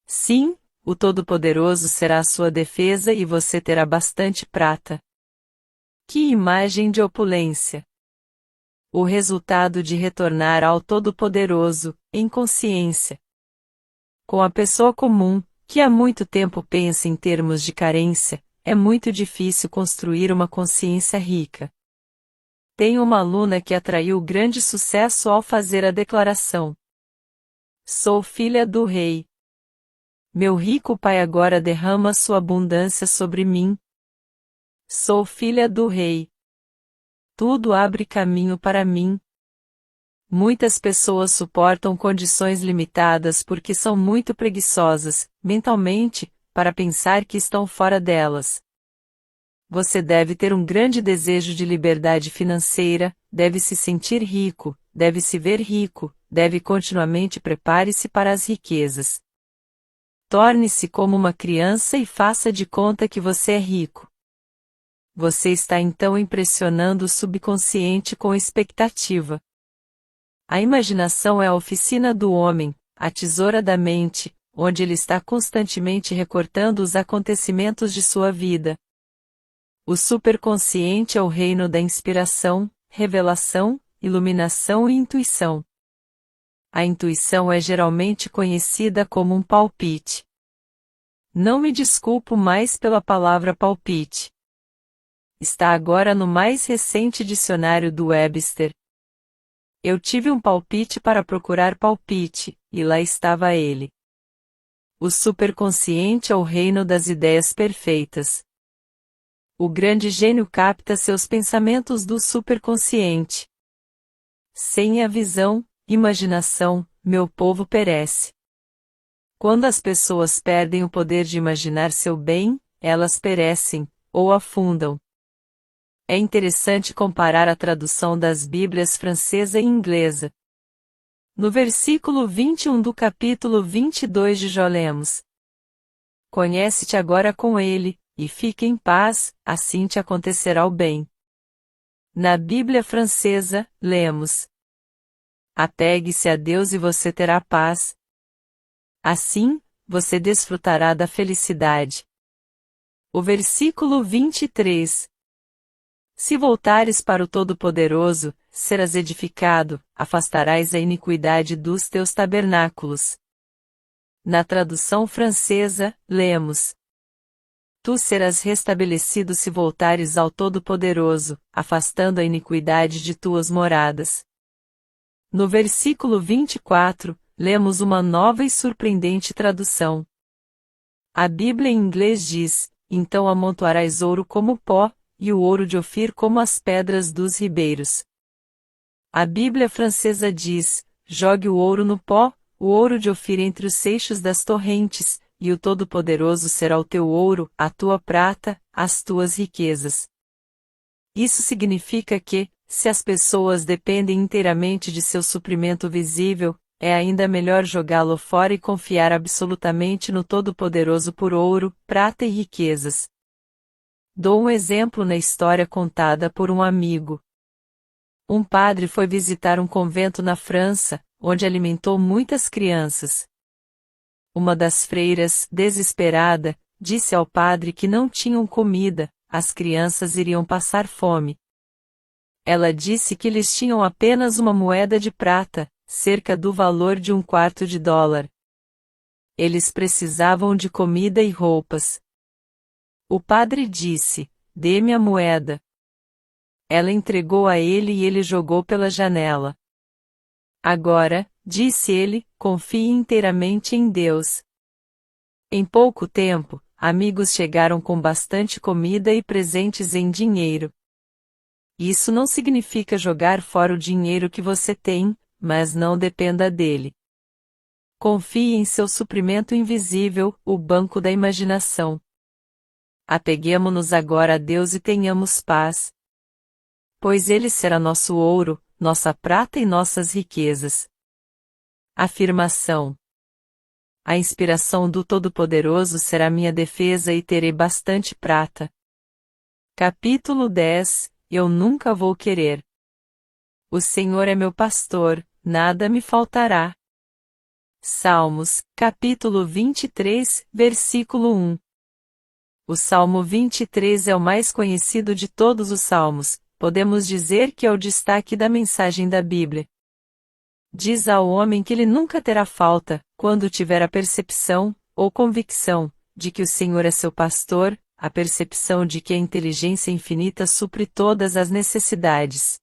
Speaker 1: Sim, o Todo-Poderoso será a sua defesa e você terá bastante prata. Que imagem de opulência! O resultado de retornar ao Todo-Poderoso, em consciência. Com a pessoa comum, que há muito tempo pensa em termos de carência, é muito difícil construir uma consciência rica. Tenho uma aluna que atraiu grande sucesso ao fazer a declaração: sou filha do rei. Meu rico pai agora derrama sua abundância sobre mim. Sou filha do rei. Tudo abre caminho para mim. Muitas pessoas suportam condições limitadas porque são muito preguiçosas, mentalmente, para pensar que estão fora delas. Você deve ter um grande desejo de liberdade financeira, deve se sentir rico, deve se ver rico, deve continuamente prepare-se para as riquezas. Torne-se como uma criança e faça de conta que você é rico. Você está então impressionando o subconsciente com expectativa. A imaginação é a oficina do homem, a tesoura da mente, onde ele está constantemente recortando os acontecimentos de sua vida. O superconsciente é o reino da inspiração, revelação, iluminação e intuição. A intuição é geralmente conhecida como um palpite. Não me desculpo mais pela palavra palpite. Está agora no mais recente dicionário do Webster. Eu tive um palpite para procurar palpite, e lá estava ele. O superconsciente é o reino das ideias perfeitas. O grande gênio capta seus pensamentos do superconsciente. Sem a visão, imaginação, meu povo perece. Quando as pessoas perdem o poder de imaginar seu bem, elas perecem, ou afundam. É interessante comparar a tradução das Bíblias francesa e inglesa. No versículo 21 do capítulo 22 de Jó lemos: conhece-te agora com ele, e fique em paz, assim te acontecerá o bem. Na Bíblia francesa, lemos: apegue-se a Deus e você terá paz. Assim, você desfrutará da felicidade. O versículo 23. Se voltares para o Todo-Poderoso, serás edificado, afastarás a iniquidade dos teus tabernáculos. Na tradução francesa, lemos: tu serás restabelecido se voltares ao Todo-Poderoso, afastando a iniquidade de tuas moradas. No versículo 24, lemos uma nova e surpreendente tradução. A Bíblia em inglês diz: então amontoarás ouro como pó, e o ouro de Ofir como as pedras dos ribeiros. A Bíblia francesa diz: jogue o ouro no pó, o ouro de Ofir entre os seixos das torrentes, e o Todo-Poderoso será o teu ouro, a tua prata, as tuas riquezas. Isso significa que, se as pessoas dependem inteiramente de seu suprimento visível, é ainda melhor jogá-lo fora e confiar absolutamente no Todo-Poderoso por ouro, prata e riquezas. Dou um exemplo na história contada por um amigo. Um padre foi visitar um convento na França, onde alimentou muitas crianças. Uma das freiras, desesperada, disse ao padre que não tinham comida, as crianças iriam passar fome. Ela disse que eles tinham apenas uma moeda de prata, cerca do valor de $0,25. Eles precisavam de comida e roupas. O padre disse: "Dê-me a moeda." Ela entregou a ele e ele jogou pela janela. "Agora", disse ele, "confie inteiramente em Deus." Em pouco tempo, amigos chegaram com bastante comida e presentes em dinheiro. Isso não significa jogar fora o dinheiro que você tem, mas não dependa dele. Confie em seu suprimento invisível, o banco da imaginação. Apeguemo-nos agora a Deus e tenhamos paz, pois Ele será nosso ouro, nossa prata e nossas riquezas. Afirmação: a inspiração do Todo-Poderoso será minha defesa e terei bastante prata. Capítulo 10 Eu nunca vou querer. O Senhor é meu pastor, nada me faltará. Salmos, capítulo 23, versículo 1. O Salmo 23 é o mais conhecido de todos os salmos, podemos dizer que é o destaque da mensagem da Bíblia. Diz ao homem que ele nunca terá falta, quando tiver a percepção, ou convicção, de que o Senhor é seu pastor, a percepção de que a inteligência infinita supre todas as necessidades.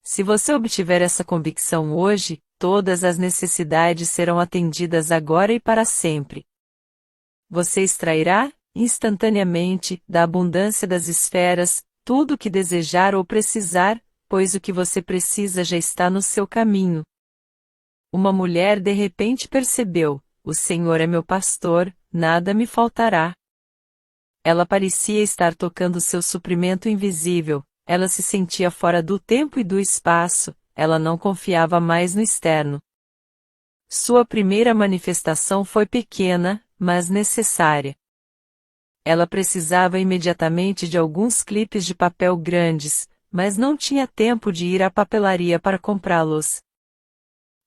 Speaker 1: Se você obtiver essa convicção hoje, todas as necessidades serão atendidas agora e para sempre. Você extrairá, instantaneamente, da abundância das esferas, tudo o que desejar ou precisar, pois o que você precisa já está no seu caminho. Uma mulher de repente percebeu: o Senhor é meu pastor, nada me faltará. Ela parecia estar tocando seu suprimento invisível, ela se sentia fora do tempo e do espaço, ela não confiava mais no externo. Sua primeira manifestação foi pequena, mas necessária. Ela precisava imediatamente de alguns clipes de papel grandes, mas não tinha tempo de ir à papelaria para comprá-los.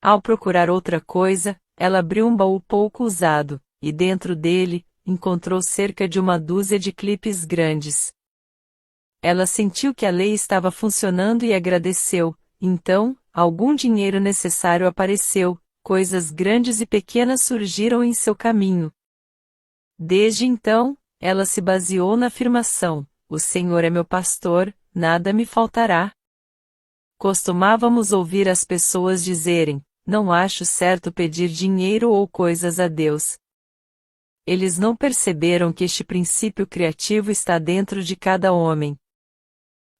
Speaker 1: Ao procurar outra coisa, ela abriu um baú pouco usado, e dentro dele, encontrou cerca de uma dúzia de clipes grandes. Ela sentiu que a lei estava funcionando e agradeceu. Então, algum dinheiro necessário apareceu, coisas grandes e pequenas surgiram em seu caminho. Desde então, ela se baseou na afirmação: o Senhor é meu pastor, nada me faltará. Costumávamos ouvir as pessoas dizerem: não acho certo pedir dinheiro ou coisas a Deus. Eles não perceberam que este princípio criativo está dentro de cada homem.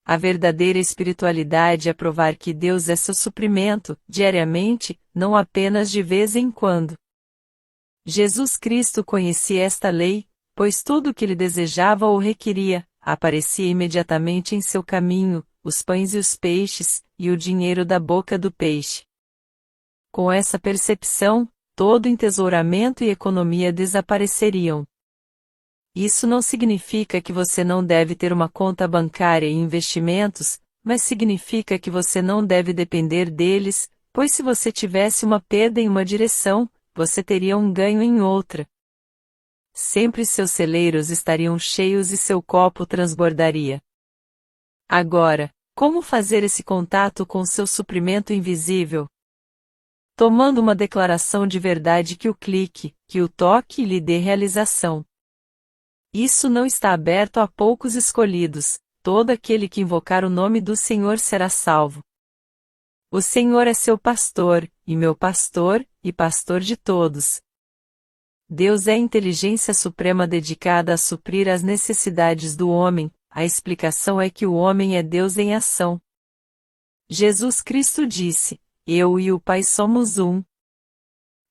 Speaker 1: A verdadeira espiritualidade é provar que Deus é seu suprimento, diariamente, não apenas de vez em quando. Jesus Cristo conhecia esta lei, pois tudo o que ele desejava ou requeria, aparecia imediatamente em seu caminho, os pães e os peixes, e o dinheiro da boca do peixe. Com essa percepção, todo entesouramento e economia desapareceriam. Isso não significa que você não deve ter uma conta bancária e investimentos, mas significa que você não deve depender deles, pois se você tivesse uma perda em uma direção, você teria um ganho em outra. Sempre seus celeiros estariam cheios e seu copo transbordaria. Agora, como fazer esse contato com seu suprimento invisível? Tomando uma declaração de verdade que o clique, que o toque e lhe dê realização. Isso não está aberto a poucos escolhidos, todo aquele que invocar o nome do Senhor será salvo. O Senhor é seu pastor, e meu pastor, e pastor de todos. Deus é a inteligência suprema dedicada a suprir as necessidades do homem, a explicação é que o homem é Deus em ação. Jesus Cristo disse: eu e o Pai somos um.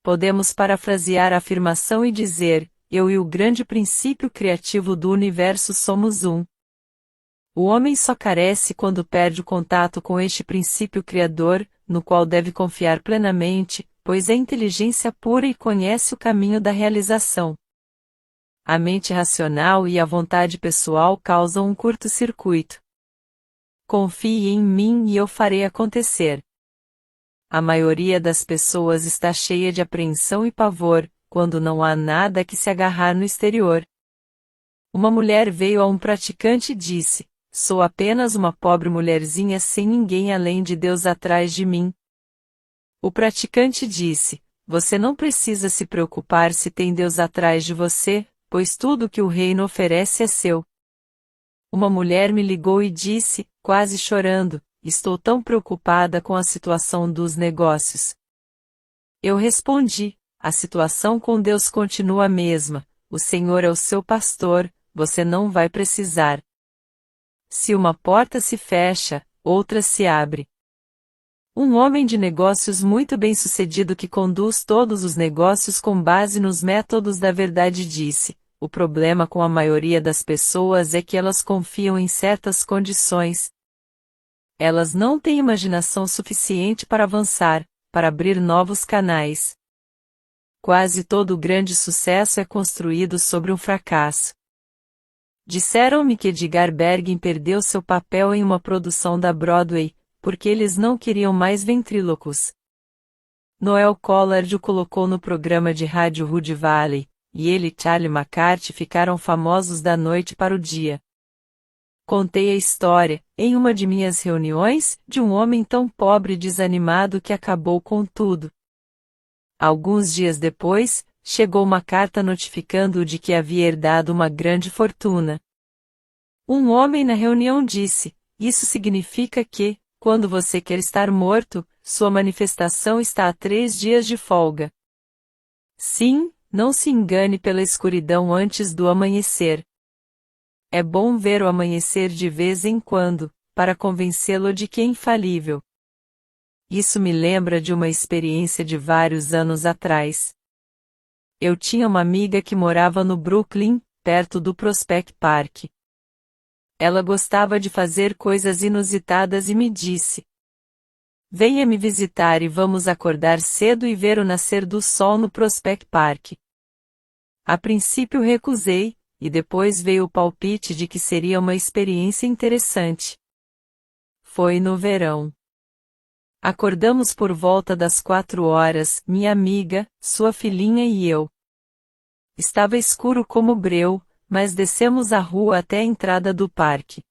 Speaker 1: Podemos parafrasear a afirmação e dizer: eu e o grande princípio criativo do universo somos um. O homem só carece quando perde o contato com este princípio criador, no qual deve confiar plenamente, pois é inteligência pura e conhece o caminho da realização. A mente racional e a vontade pessoal causam um curto-circuito. Confie em mim e eu farei acontecer. A maioria das pessoas está cheia de apreensão e pavor, quando não há nada a que se agarrar no exterior. Uma mulher veio a um praticante e disse: "Sou apenas uma pobre mulherzinha sem ninguém além de Deus atrás de mim." O praticante disse: "Você não precisa se preocupar se tem Deus atrás de você, pois tudo que o reino oferece é seu." Uma mulher me ligou e disse, quase chorando: "Estou tão preocupada com a situação dos negócios." Eu respondi: "A situação com Deus continua a mesma, o Senhor é o seu pastor, você não vai precisar. Se uma porta se fecha, outra se abre." Um homem de negócios muito bem-sucedido que conduz todos os negócios com base nos métodos da verdade disse: "O problema com a maioria das pessoas é que elas confiam em certas condições. Elas não têm imaginação suficiente para avançar, para abrir novos canais. Quase todo grande sucesso é construído sobre um fracasso." Disseram-me que Edgar Bergen perdeu seu papel em uma produção da Broadway, porque eles não queriam mais ventrílocos. Noel Collard o colocou no programa de rádio Rudy Valley, e ele e Charlie McCarthy ficaram famosos da noite para o dia. Contei a história, em uma de minhas reuniões, de um homem tão pobre e desanimado que acabou com tudo. Alguns dias depois, chegou uma carta notificando-o de que havia herdado uma grande fortuna. Um homem na reunião disse: "Isso significa que, quando você quer estar morto, sua manifestação está a 3 dias de folga." Sim, não se engane pela escuridão antes do amanhecer. É bom ver o amanhecer de vez em quando, para convencê-lo de que é infalível. Isso me lembra de uma experiência de vários anos atrás. Eu tinha uma amiga que morava no Brooklyn, perto do Prospect Park. Ela gostava de fazer coisas inusitadas e me disse: "Venha me visitar e vamos acordar cedo e ver o nascer do sol no Prospect Park." A princípio recusei, e depois veio o palpite de que seria uma experiência interessante. Foi no verão. Acordamos por volta das 4 horas, minha amiga, sua filhinha e eu. Estava escuro como breu, mas descemos a rua até a entrada do parque.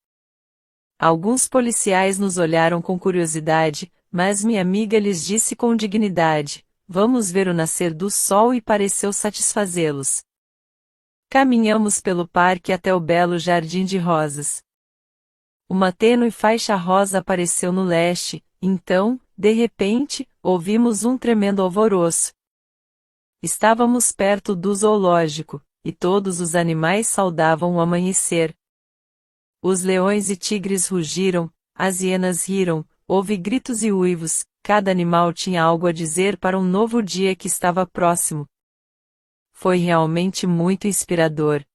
Speaker 1: Alguns policiais nos olharam com curiosidade, mas minha amiga lhes disse com dignidade: "Vamos ver o nascer do sol", e pareceu satisfazê-los. Caminhamos pelo parque até o belo jardim de rosas. Uma tênue faixa rosa apareceu no leste, então, de repente, ouvimos um tremendo alvoroço. Estávamos perto do zoológico, e todos os animais saudavam o amanhecer. Os leões e tigres rugiram, as hienas riram, houve gritos e uivos, cada animal tinha algo a dizer para um novo dia que estava próximo. Foi realmente muito inspirador.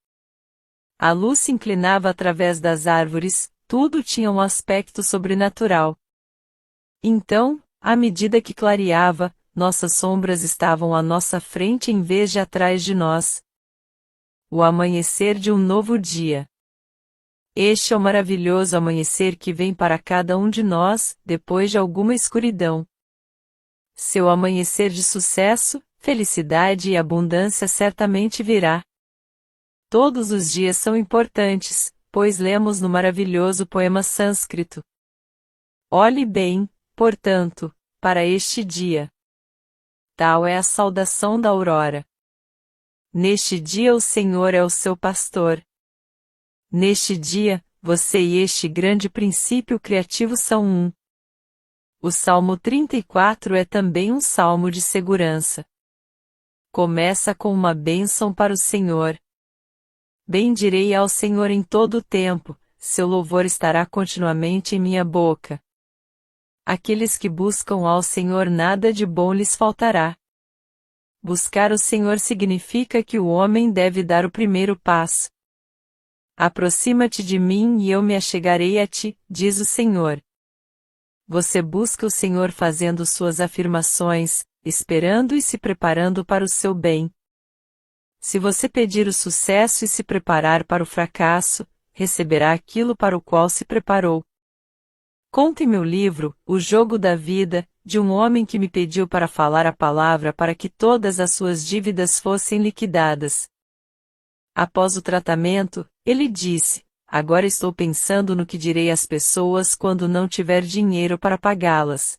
Speaker 1: A luz se inclinava através das árvores, tudo tinha um aspecto sobrenatural. Então, à medida que clareava, nossas sombras estavam à nossa frente em vez de atrás de nós. O amanhecer de um novo dia. Este é o maravilhoso amanhecer que vem para cada um de nós, depois de alguma escuridão. Seu amanhecer de sucesso, felicidade e abundância certamente virá. Todos os dias são importantes, pois lemos no maravilhoso poema sânscrito. Olhe bem, portanto, para este dia. Tal é a saudação da aurora. Neste dia o Senhor é o seu pastor. Neste dia, você e este grande princípio criativo são um. O Salmo 34 é também um salmo de segurança. Começa com uma bênção para o Senhor. Bendirei ao Senhor em todo o tempo, seu louvor estará continuamente em minha boca. Aqueles que buscam ao Senhor nada de bom lhes faltará. Buscar o Senhor significa que o homem deve dar o primeiro passo. Aproxima-te de mim e eu me achegarei a ti, diz o Senhor. Você busca o Senhor fazendo suas afirmações: esperando e se preparando para o seu bem. Se você pedir o sucesso e se preparar para o fracasso, receberá aquilo para o qual se preparou. Conte meu livro, O Jogo da Vida, de um homem que me pediu para falar a palavra para que todas as suas dívidas fossem liquidadas. Após o tratamento, ele disse: agora estou pensando no que direi às pessoas quando não tiver dinheiro para pagá-las.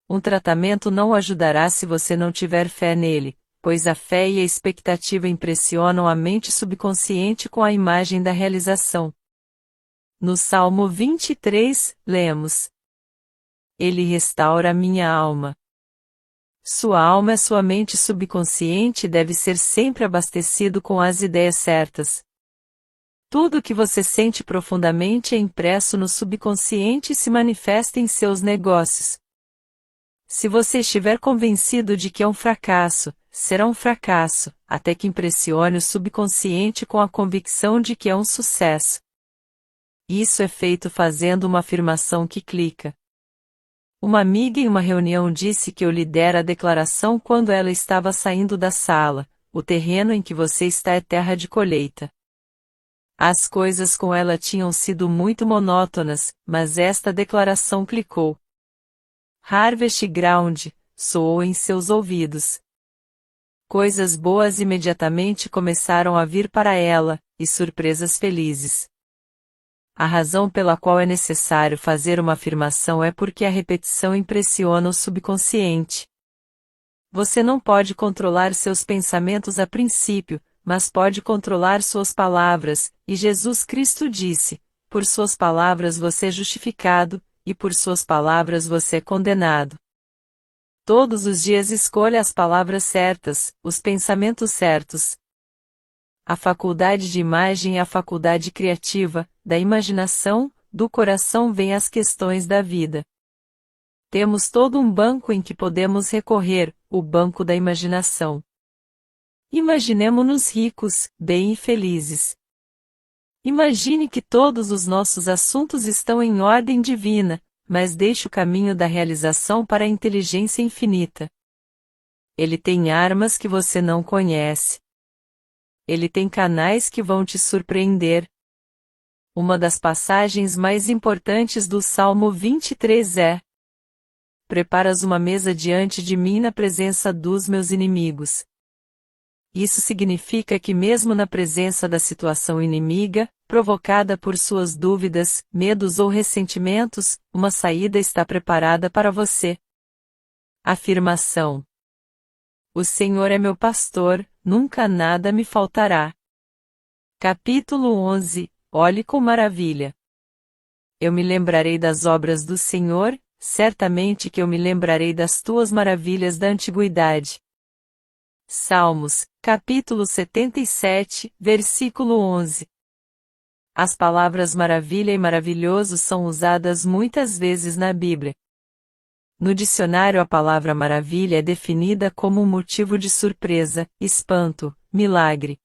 Speaker 1: Um tratamento não o ajudará se você não tiver fé nele, pois a fé e a expectativa impressionam a mente subconsciente com a imagem da realização. No Salmo 23, lemos: Ele restaura minha alma. Sua alma é sua mente subconsciente e deve ser sempre abastecido com as ideias certas. Tudo o que você sente profundamente é impresso no subconsciente e se manifesta em seus negócios. Se você estiver convencido de que é um fracasso, será um fracasso, até que impressione o subconsciente com a convicção de que é um sucesso. Isso é feito fazendo uma afirmação que clica. Uma amiga em uma reunião disse que eu lhe dera a declaração quando ela estava saindo da sala: o terreno em que você está é terra de colheita. As coisas com ela tinham sido muito monótonas, mas esta declaração clicou. Harvest Ground soou em seus ouvidos. Coisas boas imediatamente começaram a vir para ela, e surpresas felizes. A razão pela qual é necessário fazer uma afirmação é porque a repetição impressiona o subconsciente. Você não pode controlar seus pensamentos a princípio, mas pode controlar suas palavras, e Jesus Cristo disse: por suas palavras você é justificado, e por suas palavras você é condenado. Todos os dias escolha as palavras certas, os pensamentos certos. A faculdade de imagem é a faculdade criativa, da imaginação, do coração vêm as questões da vida. Temos todo um banco em que podemos recorrer, o banco da imaginação. Imaginemo-nos ricos, bem e felizes. Imagine que todos os nossos assuntos estão em ordem divina, mas deixe o caminho da realização para a inteligência infinita. Ele tem armas que você não conhece. Ele tem canais que vão te surpreender. Uma das passagens mais importantes do Salmo 23 é: preparas uma mesa diante de mim na presença dos meus inimigos. Isso significa que mesmo na presença da situação inimiga, provocada por suas dúvidas, medos ou ressentimentos, uma saída está preparada para você. Afirmação: o Senhor é meu pastor, nunca nada me faltará. Capítulo 11 – Olhe com maravilha. Eu me lembrarei das obras do Senhor, certamente que eu me lembrarei das tuas maravilhas da antiguidade. Salmos, capítulo 77, versículo 11. As palavras maravilha e maravilhoso são usadas muitas vezes na Bíblia. No dicionário a palavra maravilha é definida como um motivo de surpresa, espanto, milagre.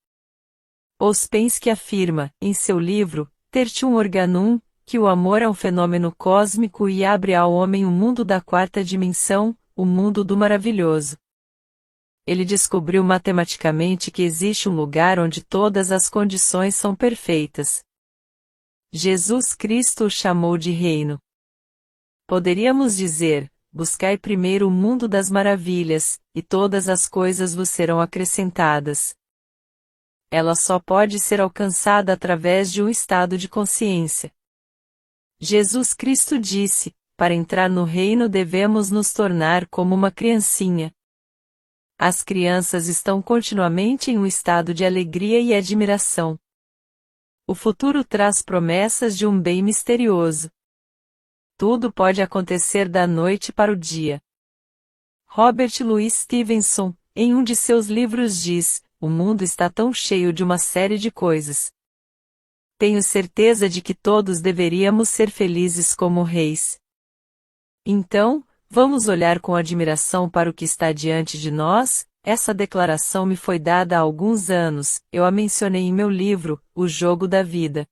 Speaker 1: Ouspensky afirma, em seu livro, Tertium Organum, que o amor é um fenômeno cósmico e abre ao homem o mundo da quarta dimensão, o mundo do maravilhoso. Ele descobriu matematicamente que existe um lugar onde todas as condições são perfeitas. Jesus Cristo o chamou de reino. Poderíamos dizer: buscai primeiro o mundo das maravilhas, e todas as coisas vos serão acrescentadas. Ela só pode ser alcançada através de um estado de consciência. Jesus Cristo disse: para entrar no reino devemos nos tornar como uma criancinha. As crianças estão continuamente em um estado de alegria e admiração. O futuro traz promessas de um bem misterioso. Tudo pode acontecer da noite para o dia. Robert Louis Stevenson, em um de seus livros diz: o mundo está tão cheio de uma série de coisas. Tenho certeza de que todos deveríamos ser felizes como reis. Então, vamos olhar com admiração para o que está diante de nós. Essa declaração me foi dada há alguns anos, eu a mencionei em meu livro, O Jogo da Vida.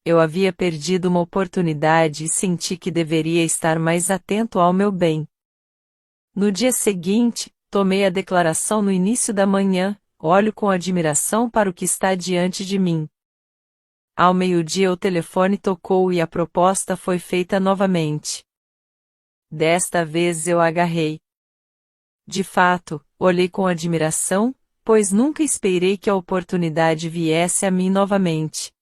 Speaker 1: Eu havia perdido uma oportunidade e senti que deveria estar mais atento ao meu bem. No dia seguinte, tomei a declaração no início da manhã, olho com admiração para o que está diante de mim. Ao meio-dia o telefone tocou e a proposta foi feita novamente. Desta vez eu agarrei. De fato, olhei com admiração, pois nunca esperei que a oportunidade viesse a mim novamente.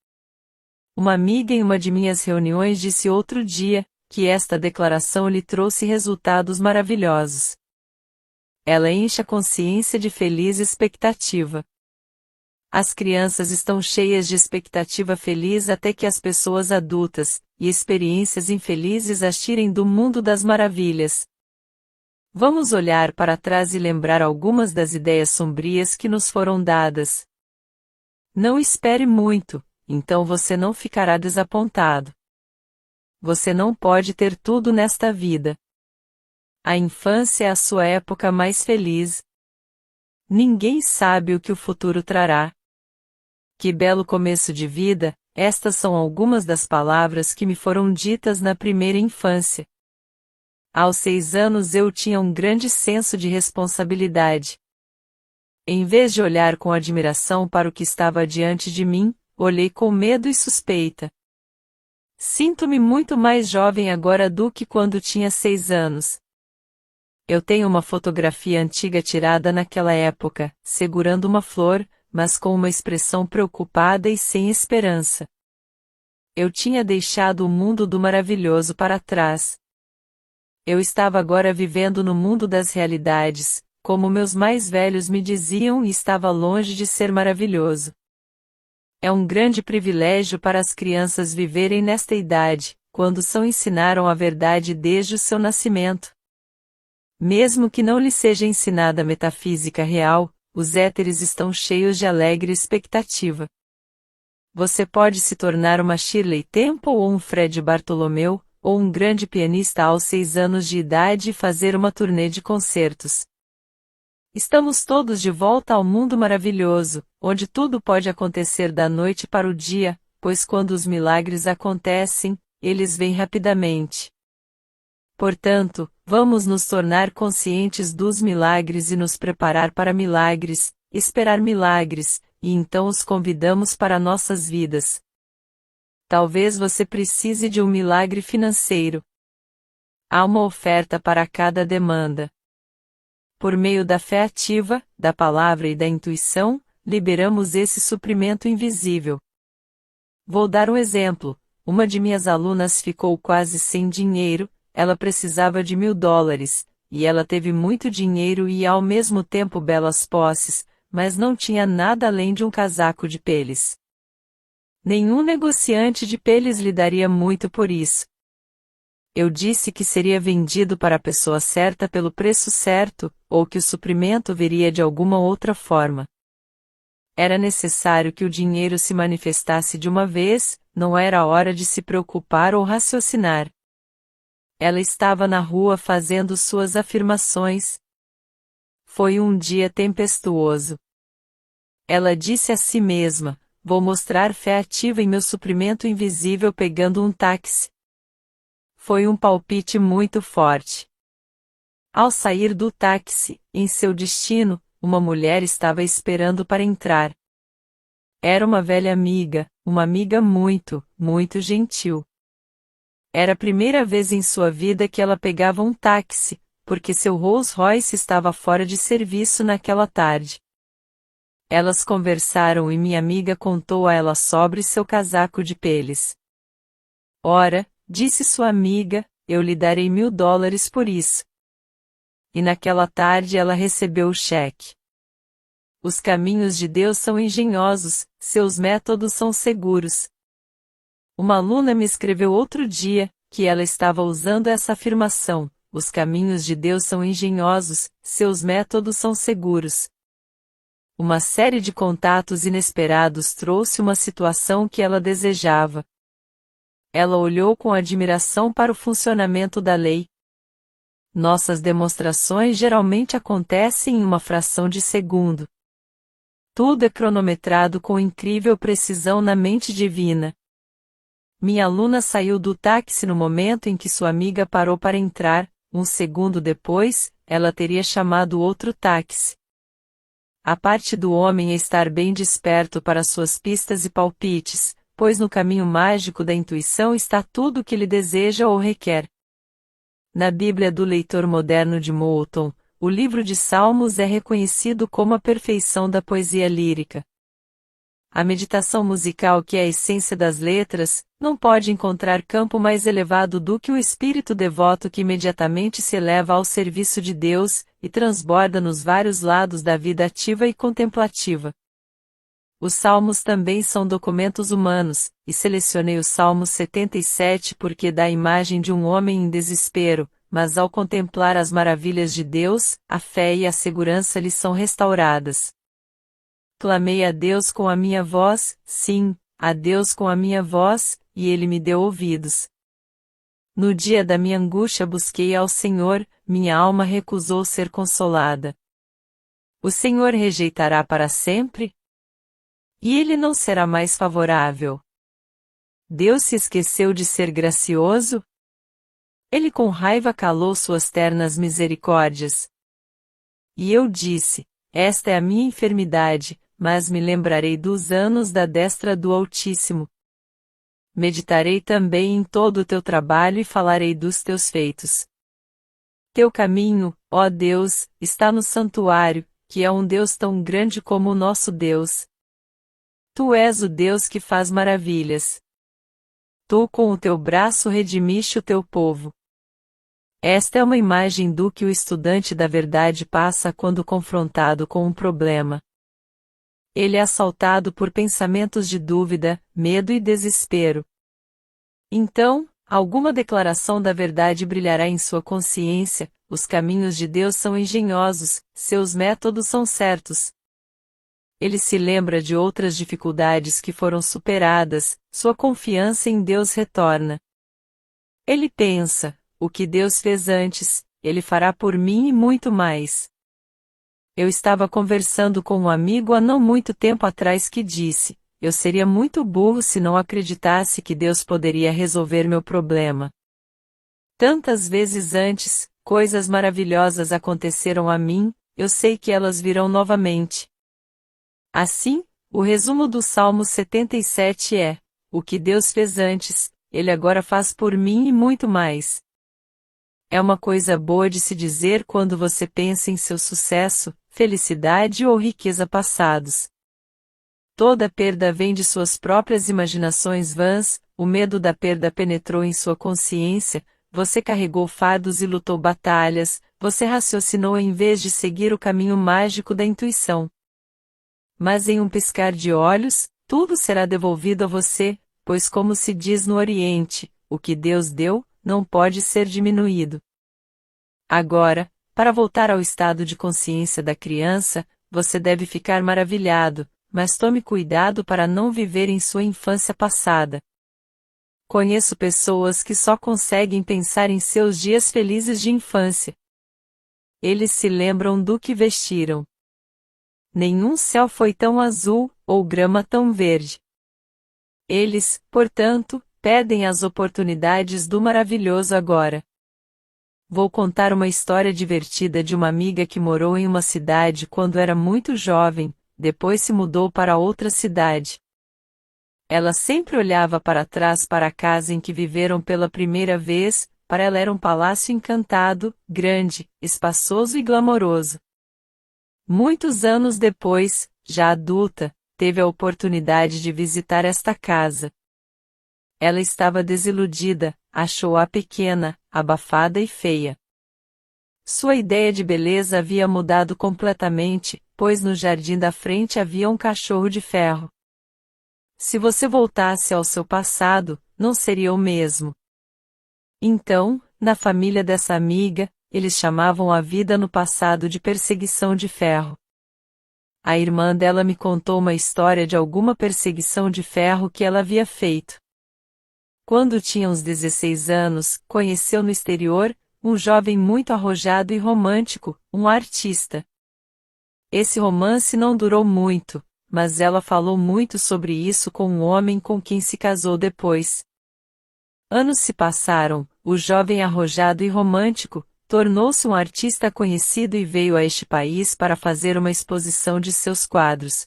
Speaker 1: Uma amiga em uma de minhas reuniões disse outro dia, que esta declaração lhe trouxe resultados maravilhosos. Ela enche a consciência de feliz expectativa. As crianças estão cheias de expectativa feliz até que as pessoas adultas, e experiências infelizes as tirem do mundo das maravilhas. Vamos olhar para trás e lembrar algumas das ideias sombrias que nos foram dadas. Não espere muito, então você não ficará desapontado. Você não pode ter tudo nesta vida. A infância é a sua época mais feliz. Ninguém sabe o que o futuro trará. Que belo começo de vida, estas são algumas das palavras que me foram ditas na primeira infância. Aos 6 anos eu tinha um grande senso de responsabilidade. Em vez de olhar com admiração para o que estava diante de mim, olhei com medo e suspeita. Sinto-me muito mais jovem agora do que quando tinha 6 anos. Eu tenho uma fotografia antiga tirada naquela época, segurando uma flor, mas com uma expressão preocupada e sem esperança. Eu tinha deixado o mundo do maravilhoso para trás. Eu estava agora vivendo no mundo das realidades, como meus mais velhos me diziam, e estava longe de ser maravilhoso. É um grande privilégio para as crianças viverem nesta idade, quando são ensinaram a verdade desde o seu nascimento. Mesmo que não lhe seja ensinada a metafísica real, os éteres estão cheios de alegre expectativa. Você pode se tornar uma Shirley Temple ou um Fred Bartolomeu, ou um grande pianista aos 6 anos de idade e fazer uma turnê de concertos. Estamos todos de volta ao mundo maravilhoso, onde tudo pode acontecer da noite para o dia, pois quando os milagres acontecem, eles vêm rapidamente. Portanto, vamos nos tornar conscientes dos milagres e nos preparar para milagres, esperar milagres, e então os convidamos para nossas vidas. Talvez você precise de um milagre financeiro. Há uma oferta para cada demanda. Por meio da fé ativa, da palavra e da intuição, liberamos esse suprimento invisível. Vou dar um exemplo. Uma de minhas alunas ficou quase sem dinheiro, ela precisava de $1.000, e ela teve muito dinheiro e ao mesmo tempo belas posses, mas não tinha nada além de um casaco de peles. Nenhum negociante de peles lhe daria muito por isso. Eu disse que seria vendido para a pessoa certa pelo preço certo, ou que o suprimento viria de alguma outra forma. Era necessário que o dinheiro se manifestasse de uma vez, não era hora de se preocupar ou raciocinar. Ela estava na rua fazendo suas afirmações. Foi um dia tempestuoso. Ela disse a si mesma: vou mostrar fé ativa em meu suprimento invisível pegando um táxi. Foi um palpite muito forte. Ao sair do táxi, em seu destino, uma mulher estava esperando para entrar. Era uma velha amiga, uma amiga muito, muito gentil. Era a primeira vez em sua vida que ela pegava um táxi, porque seu Rolls Royce estava fora de serviço naquela tarde. Elas conversaram e minha amiga contou a ela sobre seu casaco de peles. Ora, disse sua amiga, eu lhe darei $1.000 por isso. E naquela tarde ela recebeu o cheque. Os caminhos de Deus são engenhosos, seus métodos são seguros. Uma aluna me escreveu outro dia, que ela estava usando essa afirmação: os caminhos de Deus são engenhosos, seus métodos são seguros. Uma série de contatos inesperados trouxe uma situação que ela desejava. Ela olhou com admiração para o funcionamento da lei. Nossas demonstrações geralmente acontecem em uma fração de segundo. Tudo é cronometrado com incrível precisão na mente divina. Minha aluna saiu do táxi no momento em que sua amiga parou para entrar, um segundo depois, ela teria chamado outro táxi. A parte do homem é estar bem desperto para suas pistas e palpites, pois no caminho mágico da intuição está tudo o que ele deseja ou requer. Na Bíblia do leitor moderno de Moulton, o livro de Salmos é reconhecido como a perfeição da poesia lírica. A meditação musical, que é a essência das letras, não pode encontrar campo mais elevado do que o espírito devoto que imediatamente se eleva ao serviço de Deus e transborda nos vários lados da vida ativa e contemplativa. Os salmos também são documentos humanos, e selecionei o Salmo 77 porque dá a imagem de um homem em desespero, mas ao contemplar as maravilhas de Deus, a fé e a segurança lhe são restauradas. Clamei a Deus com a minha voz, sim, a Deus com a minha voz, e Ele me deu ouvidos. No dia da minha angústia busquei ao Senhor, minha alma recusou ser consolada. O Senhor rejeitará para sempre? E Ele não será mais favorável? Deus se esqueceu de ser gracioso? Ele com raiva calou suas ternas misericórdias. E eu disse, esta é a minha enfermidade, mas me lembrarei dos anos da destra do Altíssimo. Meditarei também em todo o teu trabalho e falarei dos teus feitos. Teu caminho, ó Deus, está no santuário, que é um Deus tão grande como o nosso Deus. Tu és o Deus que faz maravilhas. Tu com o teu braço redimiste o teu povo. Esta é uma imagem do que o estudante da verdade passa quando confrontado com um problema. Ele é assaltado por pensamentos de dúvida, medo e desespero. Então, alguma declaração da verdade brilhará em sua consciência, os caminhos de Deus são engenhosos, seus métodos são certos. Ele se lembra de outras dificuldades que foram superadas, sua confiança em Deus retorna. Ele pensa, o que Deus fez antes, Ele fará por mim e muito mais. Eu estava conversando com um amigo há não muito tempo atrás que disse, eu seria muito burro se não acreditasse que Deus poderia resolver meu problema. Tantas vezes antes, coisas maravilhosas aconteceram a mim, eu sei que elas virão novamente. Assim, o resumo do Salmo 77 é, o que Deus fez antes, Ele agora faz por mim e muito mais. É uma coisa boa de se dizer quando você pensa em seu sucesso, felicidade ou riqueza passados. Toda perda vem de suas próprias imaginações vãs, o medo da perda penetrou em sua consciência, você carregou fardos e lutou batalhas, você raciocinou em vez de seguir o caminho mágico da intuição. Mas em um piscar de olhos, tudo será devolvido a você, pois como se diz no Oriente, o que Deus deu, não pode ser diminuído. Agora, para voltar ao estado de consciência da criança, você deve ficar maravilhado, mas tome cuidado para não viver em sua infância passada. Conheço pessoas que só conseguem pensar em seus dias felizes de infância. Eles se lembram do que vestiram. Nenhum céu foi tão azul, ou grama tão verde. Eles, portanto, perdem as oportunidades do maravilhoso agora. Vou contar uma história divertida de uma amiga que morou em uma cidade quando era muito jovem, depois se mudou para outra cidade. Ela sempre olhava para trás para a casa em que viveram pela primeira vez, para ela era um palácio encantado, grande, espaçoso e glamouroso. Muitos anos depois, já adulta, teve a oportunidade de visitar esta casa. Ela estava desiludida, achou-a pequena, abafada e feia. Sua ideia de beleza havia mudado completamente, pois no jardim da frente havia um cachorro de ferro. Se você voltasse ao seu passado, não seria o mesmo. Então, na família dessa amiga, eles chamavam a vida no passado de perseguição de ferro. A irmã dela me contou uma história de alguma perseguição de ferro que ela havia feito. Quando tinha uns 16 anos, conheceu no exterior, um jovem muito arrojado e romântico, um artista. Esse romance não durou muito, mas ela falou muito sobre isso com um homem com quem se casou depois. Anos se passaram, o jovem arrojado e romântico, Tornou-se um artista conhecido e veio a este país para fazer uma exposição de seus quadros.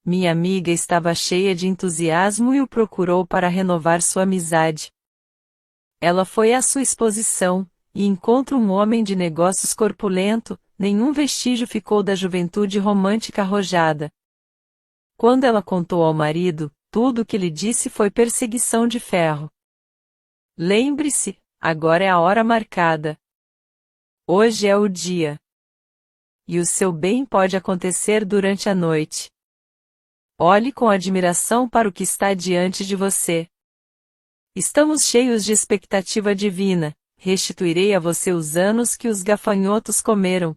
Speaker 1: Minha amiga estava cheia de entusiasmo e o procurou para renovar sua amizade. Ela foi à sua exposição, e encontra um homem de negócios corpulento, nenhum vestígio ficou da juventude romântica arrojada. Quando ela contou ao marido, tudo o que lhe disse foi perseguição de ferro. Lembre-se, agora é a hora marcada. Hoje é o dia. E o seu bem pode acontecer durante a noite. Olhe com admiração para o que está diante de você. Estamos cheios de expectativa divina. Restituirei a você os anos que os gafanhotos comeram.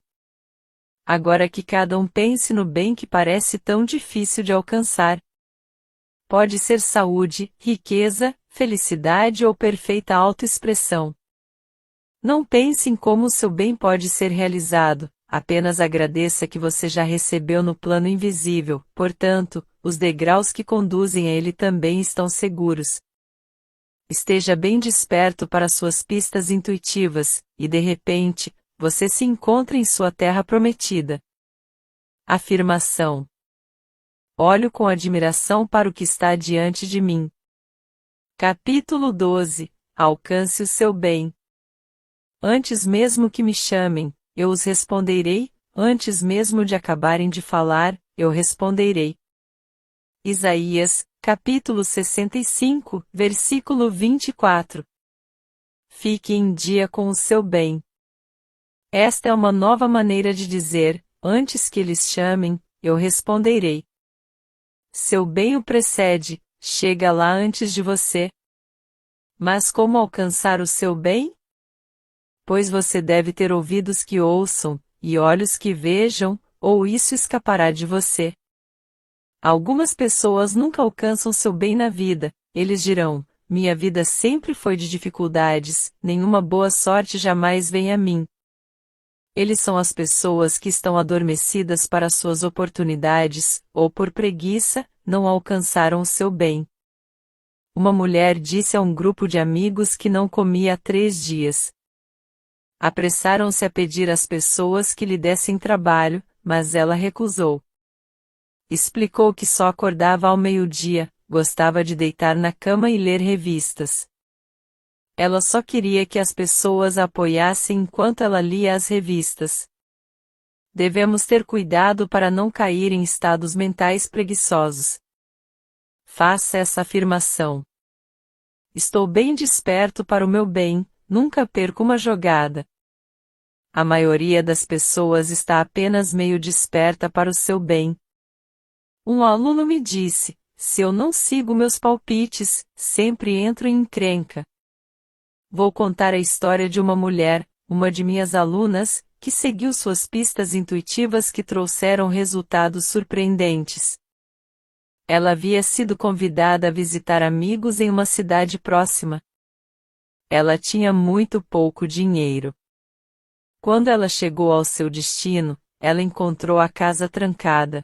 Speaker 1: Agora que cada um pense no bem que parece tão difícil de alcançar. Pode ser saúde, riqueza, felicidade ou perfeita autoexpressão. Não pense em como o seu bem pode ser realizado, apenas agradeça que você já recebeu no plano invisível, portanto, os degraus que conduzem a ele também estão seguros. Esteja bem desperto para suas pistas intuitivas, e de repente, você se encontra em sua terra prometida. Afirmação: olho com admiração para o que está diante de mim. Capítulo 12. Alcance o seu bem. Antes mesmo que me chamem, eu os responderei, antes mesmo de acabarem de falar, eu responderei. Isaías, capítulo 65, versículo 24. Fique em dia com o seu bem. Esta é uma nova maneira de dizer, antes que eles chamem, eu responderei. Seu bem o precede, chega lá antes de você. Mas como alcançar o seu bem? Pois você deve ter ouvidos que ouçam, e olhos que vejam, ou isso escapará de você. Algumas pessoas nunca alcançam seu bem na vida, eles dirão, minha vida sempre foi de dificuldades, nenhuma boa sorte jamais vem a mim. Eles são as pessoas que estão adormecidas para suas oportunidades, ou por preguiça, não alcançaram o seu bem. Uma mulher disse a um grupo de amigos que não comia há 3 dias. Apressaram-se a pedir às pessoas que lhe dessem trabalho, mas ela recusou. Explicou que só acordava ao meio-dia, gostava de deitar na cama e ler revistas. Ela só queria que as pessoas a apoiassem enquanto ela lia as revistas. Devemos ter cuidado para não cair em estados mentais preguiçosos. Faça essa afirmação. Estou bem desperto para o meu bem, nunca perco uma jogada. A maioria das pessoas está apenas meio desperta para o seu bem. Um aluno me disse, se eu não sigo meus palpites, sempre entro em encrenca. Vou contar a história de uma mulher, uma de minhas alunas, que seguiu suas pistas intuitivas que trouxeram resultados surpreendentes. Ela havia sido convidada a visitar amigos em uma cidade próxima. Ela tinha muito pouco dinheiro. Quando ela chegou ao seu destino, ela encontrou a casa trancada.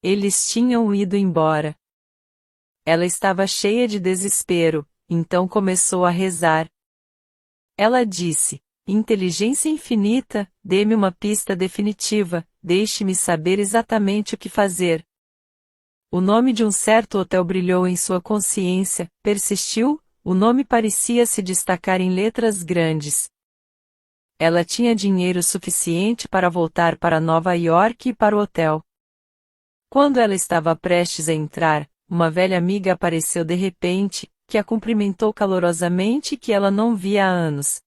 Speaker 1: Eles tinham ido embora. Ela estava cheia de desespero, então começou a rezar. Ela disse, inteligência infinita, dê-me uma pista definitiva, deixe-me saber exatamente o que fazer. O nome de um certo hotel brilhou em sua consciência, persistiu, o nome parecia se destacar em letras grandes. Ela tinha dinheiro suficiente para voltar para Nova York e para o hotel. Quando ela estava prestes a entrar, uma velha amiga apareceu de repente, que a cumprimentou calorosamente e que ela não via há anos.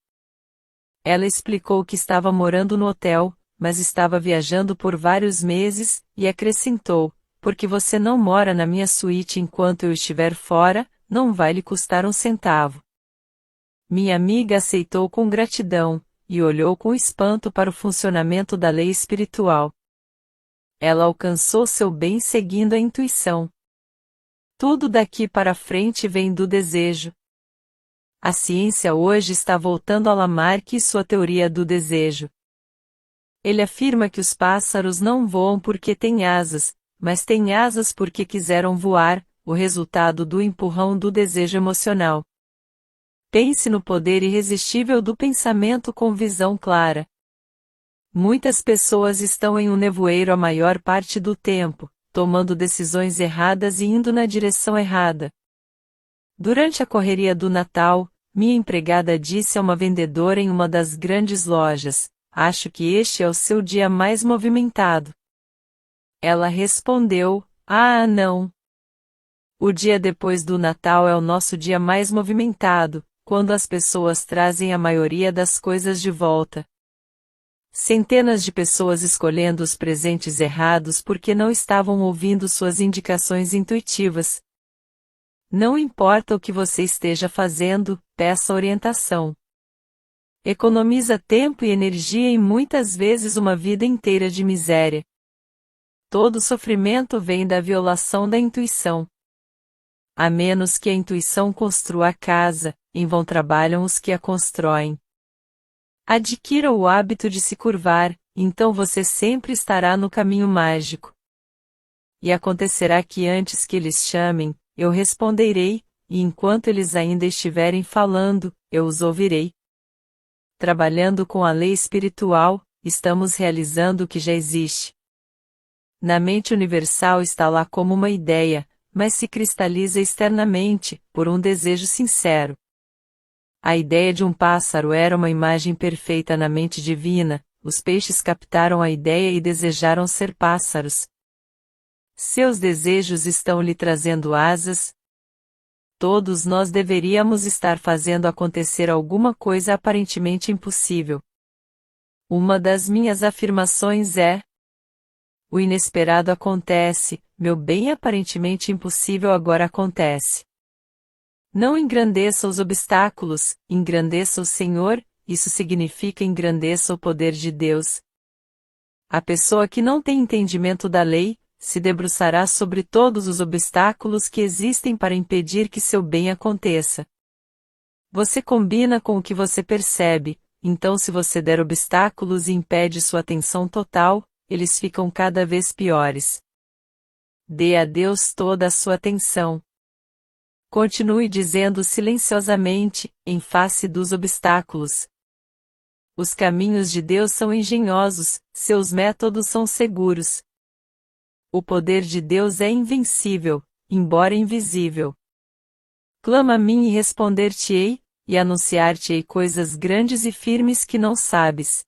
Speaker 1: Ela explicou que estava morando no hotel, mas estava viajando por vários meses, e acrescentou, porque você não mora na minha suíte enquanto eu estiver fora, não vai lhe custar um centavo. Minha amiga aceitou com gratidão, e olhou com espanto para o funcionamento da lei espiritual. Ela alcançou seu bem seguindo a intuição. Tudo daqui para frente vem do desejo. A ciência hoje está voltando a Lamarck e sua teoria do desejo. Ele afirma que os pássaros não voam porque têm asas, mas têm asas porque quiseram voar, o resultado do empurrão do desejo emocional. Pense no poder irresistível do pensamento com visão clara. Muitas pessoas estão em um nevoeiro a maior parte do tempo, tomando decisões erradas e indo na direção errada. Durante a correria do Natal, minha empregada disse a uma vendedora em uma das grandes lojas: "Acho que este é o seu dia mais movimentado." Ela respondeu: "Ah, não. O dia depois do Natal é o nosso dia mais movimentado, quando as pessoas trazem a maioria das coisas de volta." Centenas de pessoas escolhendo os presentes errados porque não estavam ouvindo suas indicações intuitivas. Não importa o que você esteja fazendo, peça orientação. Economiza tempo e energia e muitas vezes uma vida inteira de miséria. Todo sofrimento vem da violação da intuição. A menos que a intuição construa a casa, em vão trabalham os que a constroem. Adquira o hábito de se curvar, então você sempre estará no caminho mágico. E acontecerá que antes que eles chamem, eu responderei, e enquanto eles ainda estiverem falando, eu os ouvirei. Trabalhando com a lei espiritual, estamos realizando o que já existe. Na mente universal está lá como uma ideia, mas se cristaliza externamente, por um desejo sincero. A ideia de um pássaro era uma imagem perfeita na mente divina, os peixes captaram a ideia e desejaram ser pássaros. Seus desejos estão lhe trazendo asas. Todos nós deveríamos estar fazendo acontecer alguma coisa aparentemente impossível. Uma das minhas afirmações é: o inesperado acontece, meu bem aparentemente impossível agora acontece. Não engrandeça os obstáculos, engrandeça o Senhor, isso significa engrandeça o poder de Deus. A pessoa que não tem entendimento da lei, se debruçará sobre todos os obstáculos que existem para impedir que seu bem aconteça. Você combina com o que você percebe, então se você der obstáculos e impede sua atenção total, eles ficam cada vez piores. Dê a Deus toda a sua atenção. Continue dizendo silenciosamente, em face dos obstáculos: os caminhos de Deus são engenhosos, seus métodos são seguros. O poder de Deus é invencível, embora invisível. Clama a mim e responder-te-ei, e anunciar-te-ei coisas grandes e firmes que não sabes.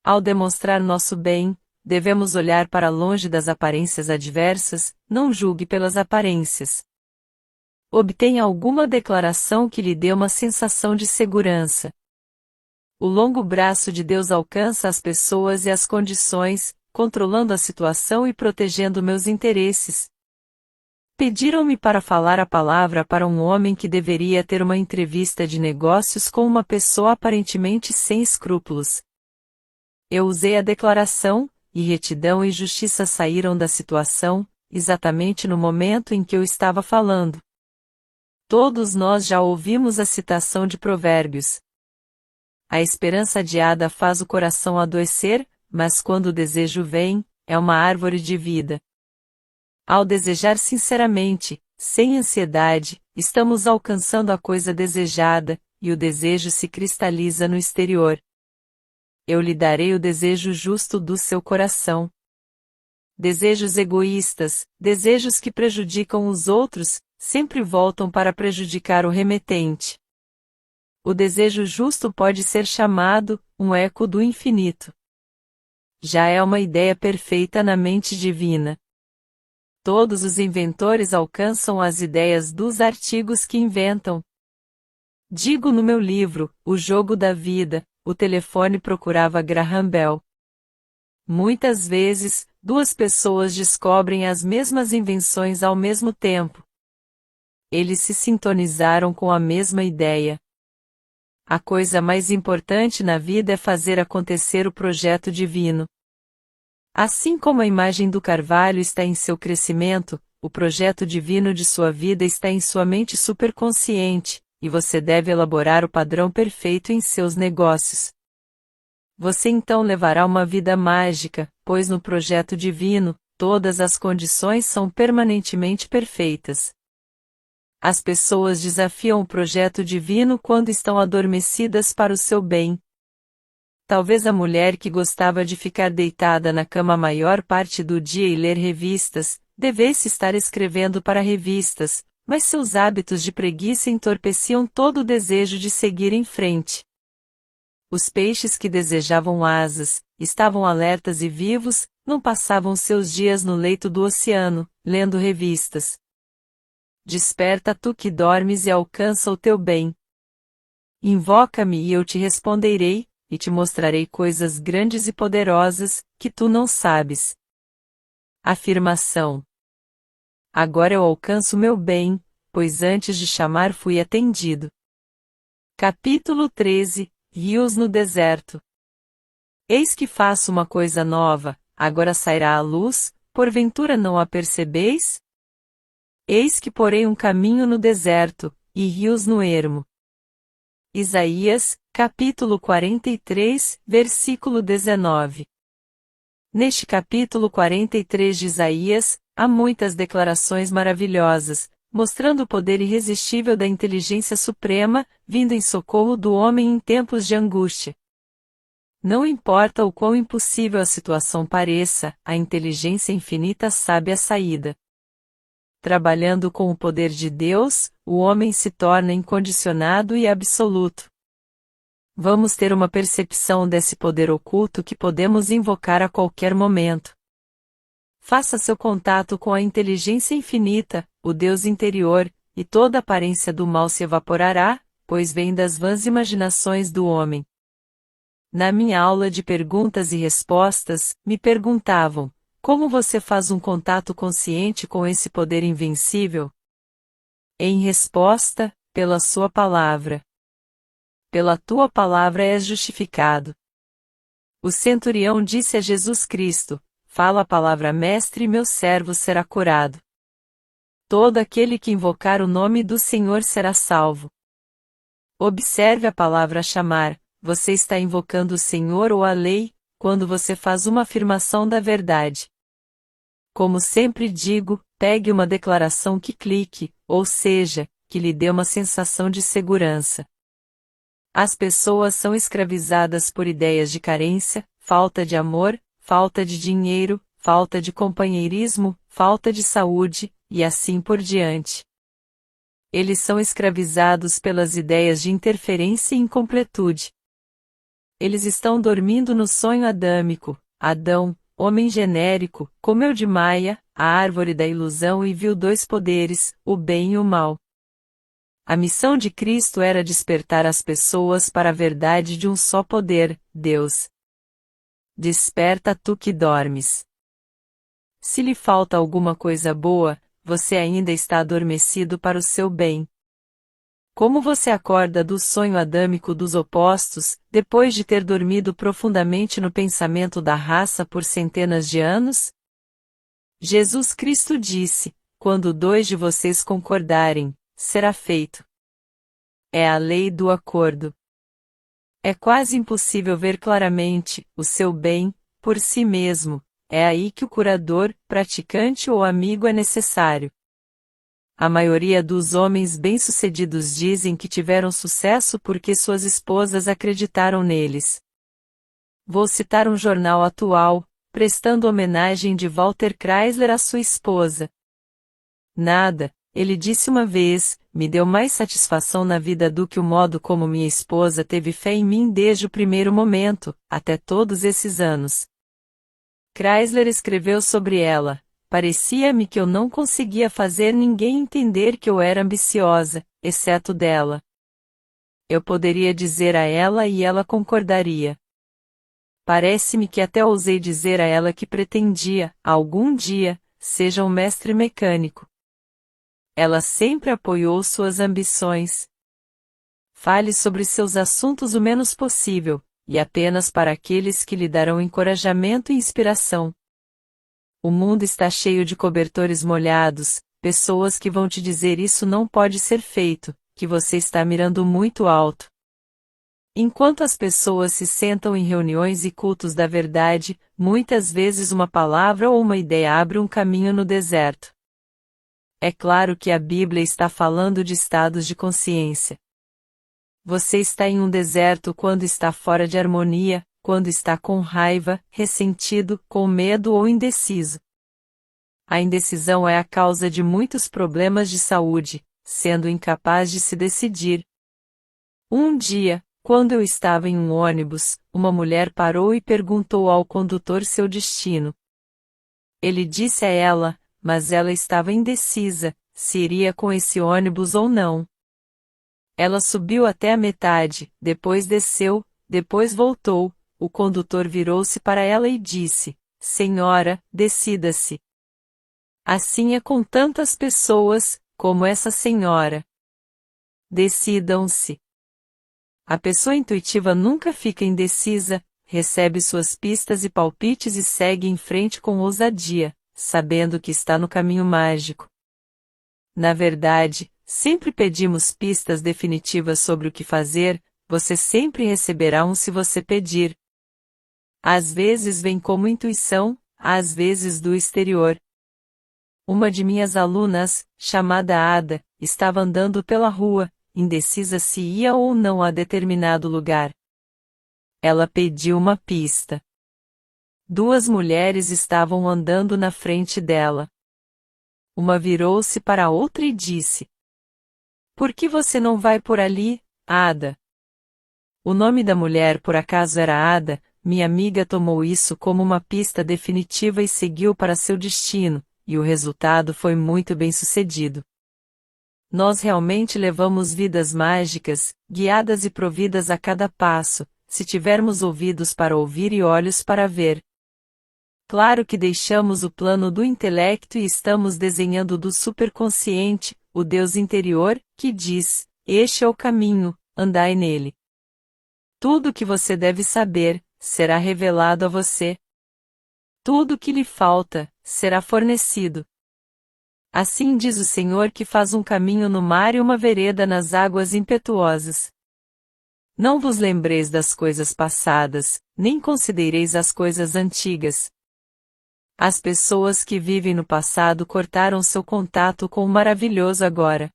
Speaker 1: Ao demonstrar nosso bem, devemos olhar para longe das aparências adversas, não julgue pelas aparências. Obtenha alguma declaração que lhe dê uma sensação de segurança. O longo braço de Deus alcança as pessoas e as condições, controlando a situação e protegendo meus interesses. Pediram-me para falar a palavra para um homem que deveria ter uma entrevista de negócios com uma pessoa aparentemente sem escrúpulos. Eu usei a declaração, e retidão e justiça saíram da situação, exatamente no momento em que eu estava falando. Todos nós já ouvimos a citação de Provérbios. A esperança adiada faz o coração adoecer, mas quando o desejo vem, é uma árvore de vida. Ao desejar sinceramente, sem ansiedade, estamos alcançando a coisa desejada, e o desejo se cristaliza no exterior. Eu lhe darei o desejo justo do seu coração. Desejos egoístas, desejos que prejudicam os outros, sempre voltam para prejudicar o remetente. O desejo justo pode ser chamado um eco do infinito. Já é uma ideia perfeita na mente divina. Todos os inventores alcançam as ideias dos artigos que inventam. Digo no meu livro, O Jogo da Vida, o telefone procurava Graham Bell. Muitas vezes, duas pessoas descobrem as mesmas invenções ao mesmo tempo. Eles se sintonizaram com a mesma ideia. A coisa mais importante na vida é fazer acontecer o projeto divino. Assim como a imagem do carvalho está em seu crescimento, o projeto divino de sua vida está em sua mente superconsciente, e você deve elaborar o padrão perfeito em seus negócios. Você então levará uma vida mágica, pois no projeto divino, todas as condições são permanentemente perfeitas. As pessoas desafiam o projeto divino quando estão adormecidas para o seu bem. Talvez a mulher que gostava de ficar deitada na cama a maior parte do dia e ler revistas, devesse estar escrevendo para revistas, mas seus hábitos de preguiça entorpeciam todo o desejo de seguir em frente. Os peixes que desejavam asas, estavam alertas e vivos, não passavam seus dias no leito do oceano, lendo revistas. Desperta tu que dormes e alcança o teu bem. Invoca-me e eu te responderei, e te mostrarei coisas grandes e poderosas, que tu não sabes. Afirmação. Agora eu alcanço meu bem, pois antes de chamar fui atendido. Capítulo 13, Rios no deserto. Eis que faço uma coisa nova, agora sairá à luz, porventura não a percebeis? Eis que porei um caminho no deserto, e rios no ermo. Isaías, capítulo 43, versículo 19. Neste capítulo 43 de Isaías, há muitas declarações maravilhosas, mostrando o poder irresistível da inteligência suprema, vindo em socorro do homem em tempos de angústia. Não importa o quão impossível a situação pareça, a inteligência infinita sabe a saída. Trabalhando com o poder de Deus, o homem se torna incondicionado e absoluto. Vamos ter uma percepção desse poder oculto que podemos invocar a qualquer momento. Faça seu contato com a inteligência infinita, o Deus interior, e toda aparência do mal se evaporará, pois vem das vãs imaginações do homem. Na minha aula de perguntas e respostas, me perguntavam: como você faz um contato consciente com esse poder invencível? Em resposta, pela sua palavra. Pela tua palavra és justificado. O centurião disse a Jesus Cristo: fala a palavra, mestre, e meu servo será curado. Todo aquele que invocar o nome do Senhor será salvo. Observe a palavra chamar, você está invocando o Senhor ou a lei, quando você faz uma afirmação da verdade. Como sempre digo, pegue uma declaração que clique, ou seja, que lhe dê uma sensação de segurança. As pessoas são escravizadas por ideias de carência, falta de amor, falta de dinheiro, falta de companheirismo, falta de saúde, e assim por diante. Eles são escravizados pelas ideias de interferência e incompletude. Eles estão dormindo no sonho adâmico. Adão, homem genérico, comeu de Maia, a árvore da ilusão, e viu dois poderes, o bem e o mal. A missão de Cristo era despertar as pessoas para a verdade de um só poder, Deus. Desperta tu que dormes. Se lhe falta alguma coisa boa, você ainda está adormecido para o seu bem. Como você acorda do sonho adâmico dos opostos, depois de ter dormido profundamente no pensamento da raça por centenas de anos? Jesus Cristo disse: quando dois de vocês concordarem, será feito. É a lei do acordo. É quase impossível ver claramente o seu bem, por si mesmo. É aí que o curador, praticante ou amigo é necessário. A maioria dos homens bem-sucedidos dizem que tiveram sucesso porque suas esposas acreditaram neles. Vou citar um jornal atual, prestando homenagem de Walter Chrysler à sua esposa. Nada, ele disse uma vez, me deu mais satisfação na vida do que o modo como minha esposa teve fé em mim desde o primeiro momento, até todos esses anos. Chrysler escreveu sobre ela: parecia-me que eu não conseguia fazer ninguém entender que eu era ambiciosa, exceto dela. Eu poderia dizer a ela e ela concordaria. Parece-me que até ousei dizer a ela que pretendia, algum dia, seja um mestre mecânico. Ela sempre apoiou suas ambições. Fale sobre seus assuntos o menos possível, e apenas para aqueles que lhe darão encorajamento e inspiração. O mundo está cheio de cobertores molhados, pessoas que vão te dizer isso não pode ser feito, que você está mirando muito alto. Enquanto as pessoas se sentam em reuniões e cultos da verdade, muitas vezes uma palavra ou uma ideia abre um caminho no deserto. É claro que a Bíblia está falando de estados de consciência. Você está em um deserto quando está fora de harmonia, quando está com raiva, ressentido, com medo ou indeciso. A indecisão é a causa de muitos problemas de saúde, sendo incapaz de se decidir. Um dia, quando eu estava em um ônibus, uma mulher parou e perguntou ao condutor seu destino. Ele disse a ela, mas ela estava indecisa, se iria com esse ônibus ou não. Ela subiu até a metade, depois desceu, depois voltou. O condutor virou-se para ela e disse: Senhora, decida-se. Assim é com tantas pessoas, como essa senhora. Decidam-se. A pessoa intuitiva nunca fica indecisa, recebe suas pistas e palpites e segue em frente com ousadia, sabendo que está no caminho mágico. Na verdade, sempre pedimos pistas definitivas sobre o que fazer, você sempre receberá um se você pedir. Às vezes vem como intuição, às vezes do exterior. Uma de minhas alunas, chamada Ada, estava andando pela rua, indecisa se ia ou não a determinado lugar. Ela pediu uma pista. Duas mulheres estavam andando na frente dela. Uma virou-se para a outra e disse: Por que você não vai por ali, Ada? O nome da mulher por acaso era Ada. Minha amiga tomou isso como uma pista definitiva e seguiu para seu destino, e o resultado foi muito bem-sucedido. Nós realmente levamos vidas mágicas, guiadas e providas a cada passo, se tivermos ouvidos para ouvir e olhos para ver. Claro que deixamos o plano do intelecto e estamos desenhando do superconsciente, o Deus interior, que diz: Este é o caminho, andai nele. Tudo o que você deve saber, será revelado a você. Tudo o que lhe falta, será fornecido. Assim diz o Senhor que faz um caminho no mar e uma vereda nas águas impetuosas. Não vos lembreis das coisas passadas, nem considereis as coisas antigas. As pessoas que vivem no passado cortaram seu contato com o maravilhoso agora.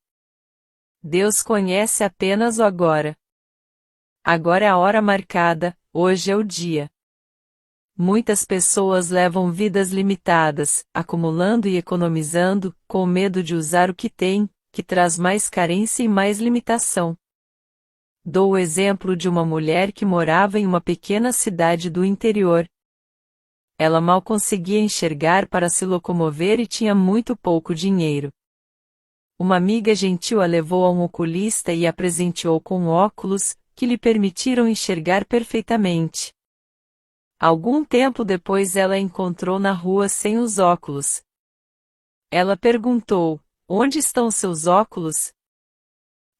Speaker 1: Deus conhece apenas o agora. Agora é a hora marcada, hoje é o dia. Muitas pessoas levam vidas limitadas, acumulando e economizando, com medo de usar o que têm, que traz mais carência e mais limitação. Dou o exemplo de uma mulher que morava em uma pequena cidade do interior. Ela mal conseguia enxergar para se locomover e tinha muito pouco dinheiro. Uma amiga gentil a levou a um oculista e a presenteou com óculos, que lhe permitiram enxergar perfeitamente. Algum tempo depois ela a encontrou na rua sem os óculos. Ela perguntou: Onde estão seus óculos?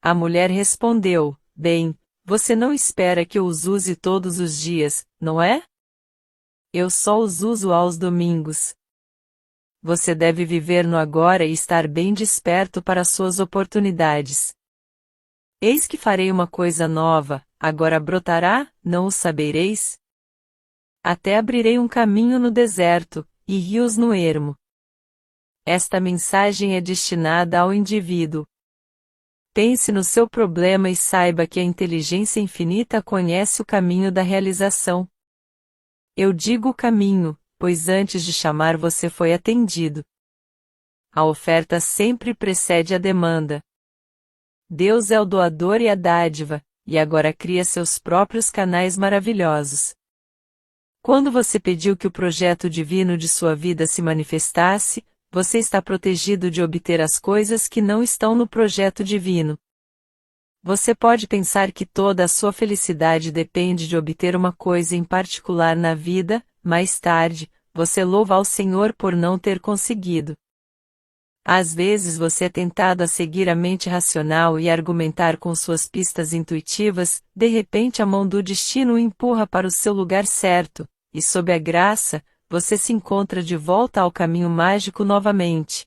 Speaker 1: A mulher respondeu: Bem, você não espera que eu os use todos os dias, não é? Eu só os uso aos domingos. Você deve viver no agora e estar bem desperto para suas oportunidades. Eis que farei uma coisa nova, agora brotará, não o sabereis? Até abrirei um caminho no deserto, e rios no ermo. Esta mensagem é destinada ao indivíduo. Pense no seu problema e saiba que a inteligência infinita conhece o caminho da realização. Eu digo o caminho, pois antes de chamar você foi atendido. A oferta sempre precede a demanda. Deus é o doador e a dádiva, e agora cria seus próprios canais maravilhosos. Quando você pediu que o projeto divino de sua vida se manifestasse, você está protegido de obter as coisas que não estão no projeto divino. Você pode pensar que toda a sua felicidade depende de obter uma coisa em particular na vida, mais tarde, você louva ao Senhor por não ter conseguido. Às vezes você é tentado a seguir a mente racional e argumentar com suas pistas intuitivas, de repente a mão do destino o empurra para o seu lugar certo, e sob a graça, você se encontra de volta ao caminho mágico novamente.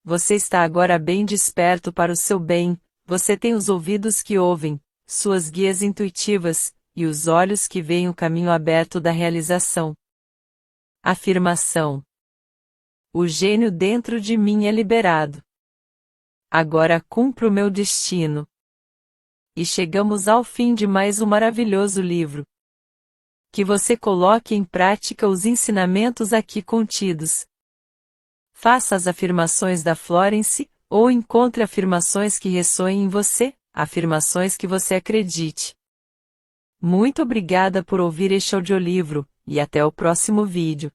Speaker 1: Você está agora bem desperto para o seu bem, você tem os ouvidos que ouvem, suas guias intuitivas, e os olhos que veem o caminho aberto da realização. Afirmação: O gênio dentro de mim é liberado. Agora cumpro o meu destino. E chegamos ao fim de mais um maravilhoso livro. Que você coloque em prática os ensinamentos aqui contidos. Faça as afirmações da Florence, ou encontre afirmações que ressoem em você, afirmações que você acredite. Muito obrigada por ouvir este audiolivro, e até o próximo vídeo.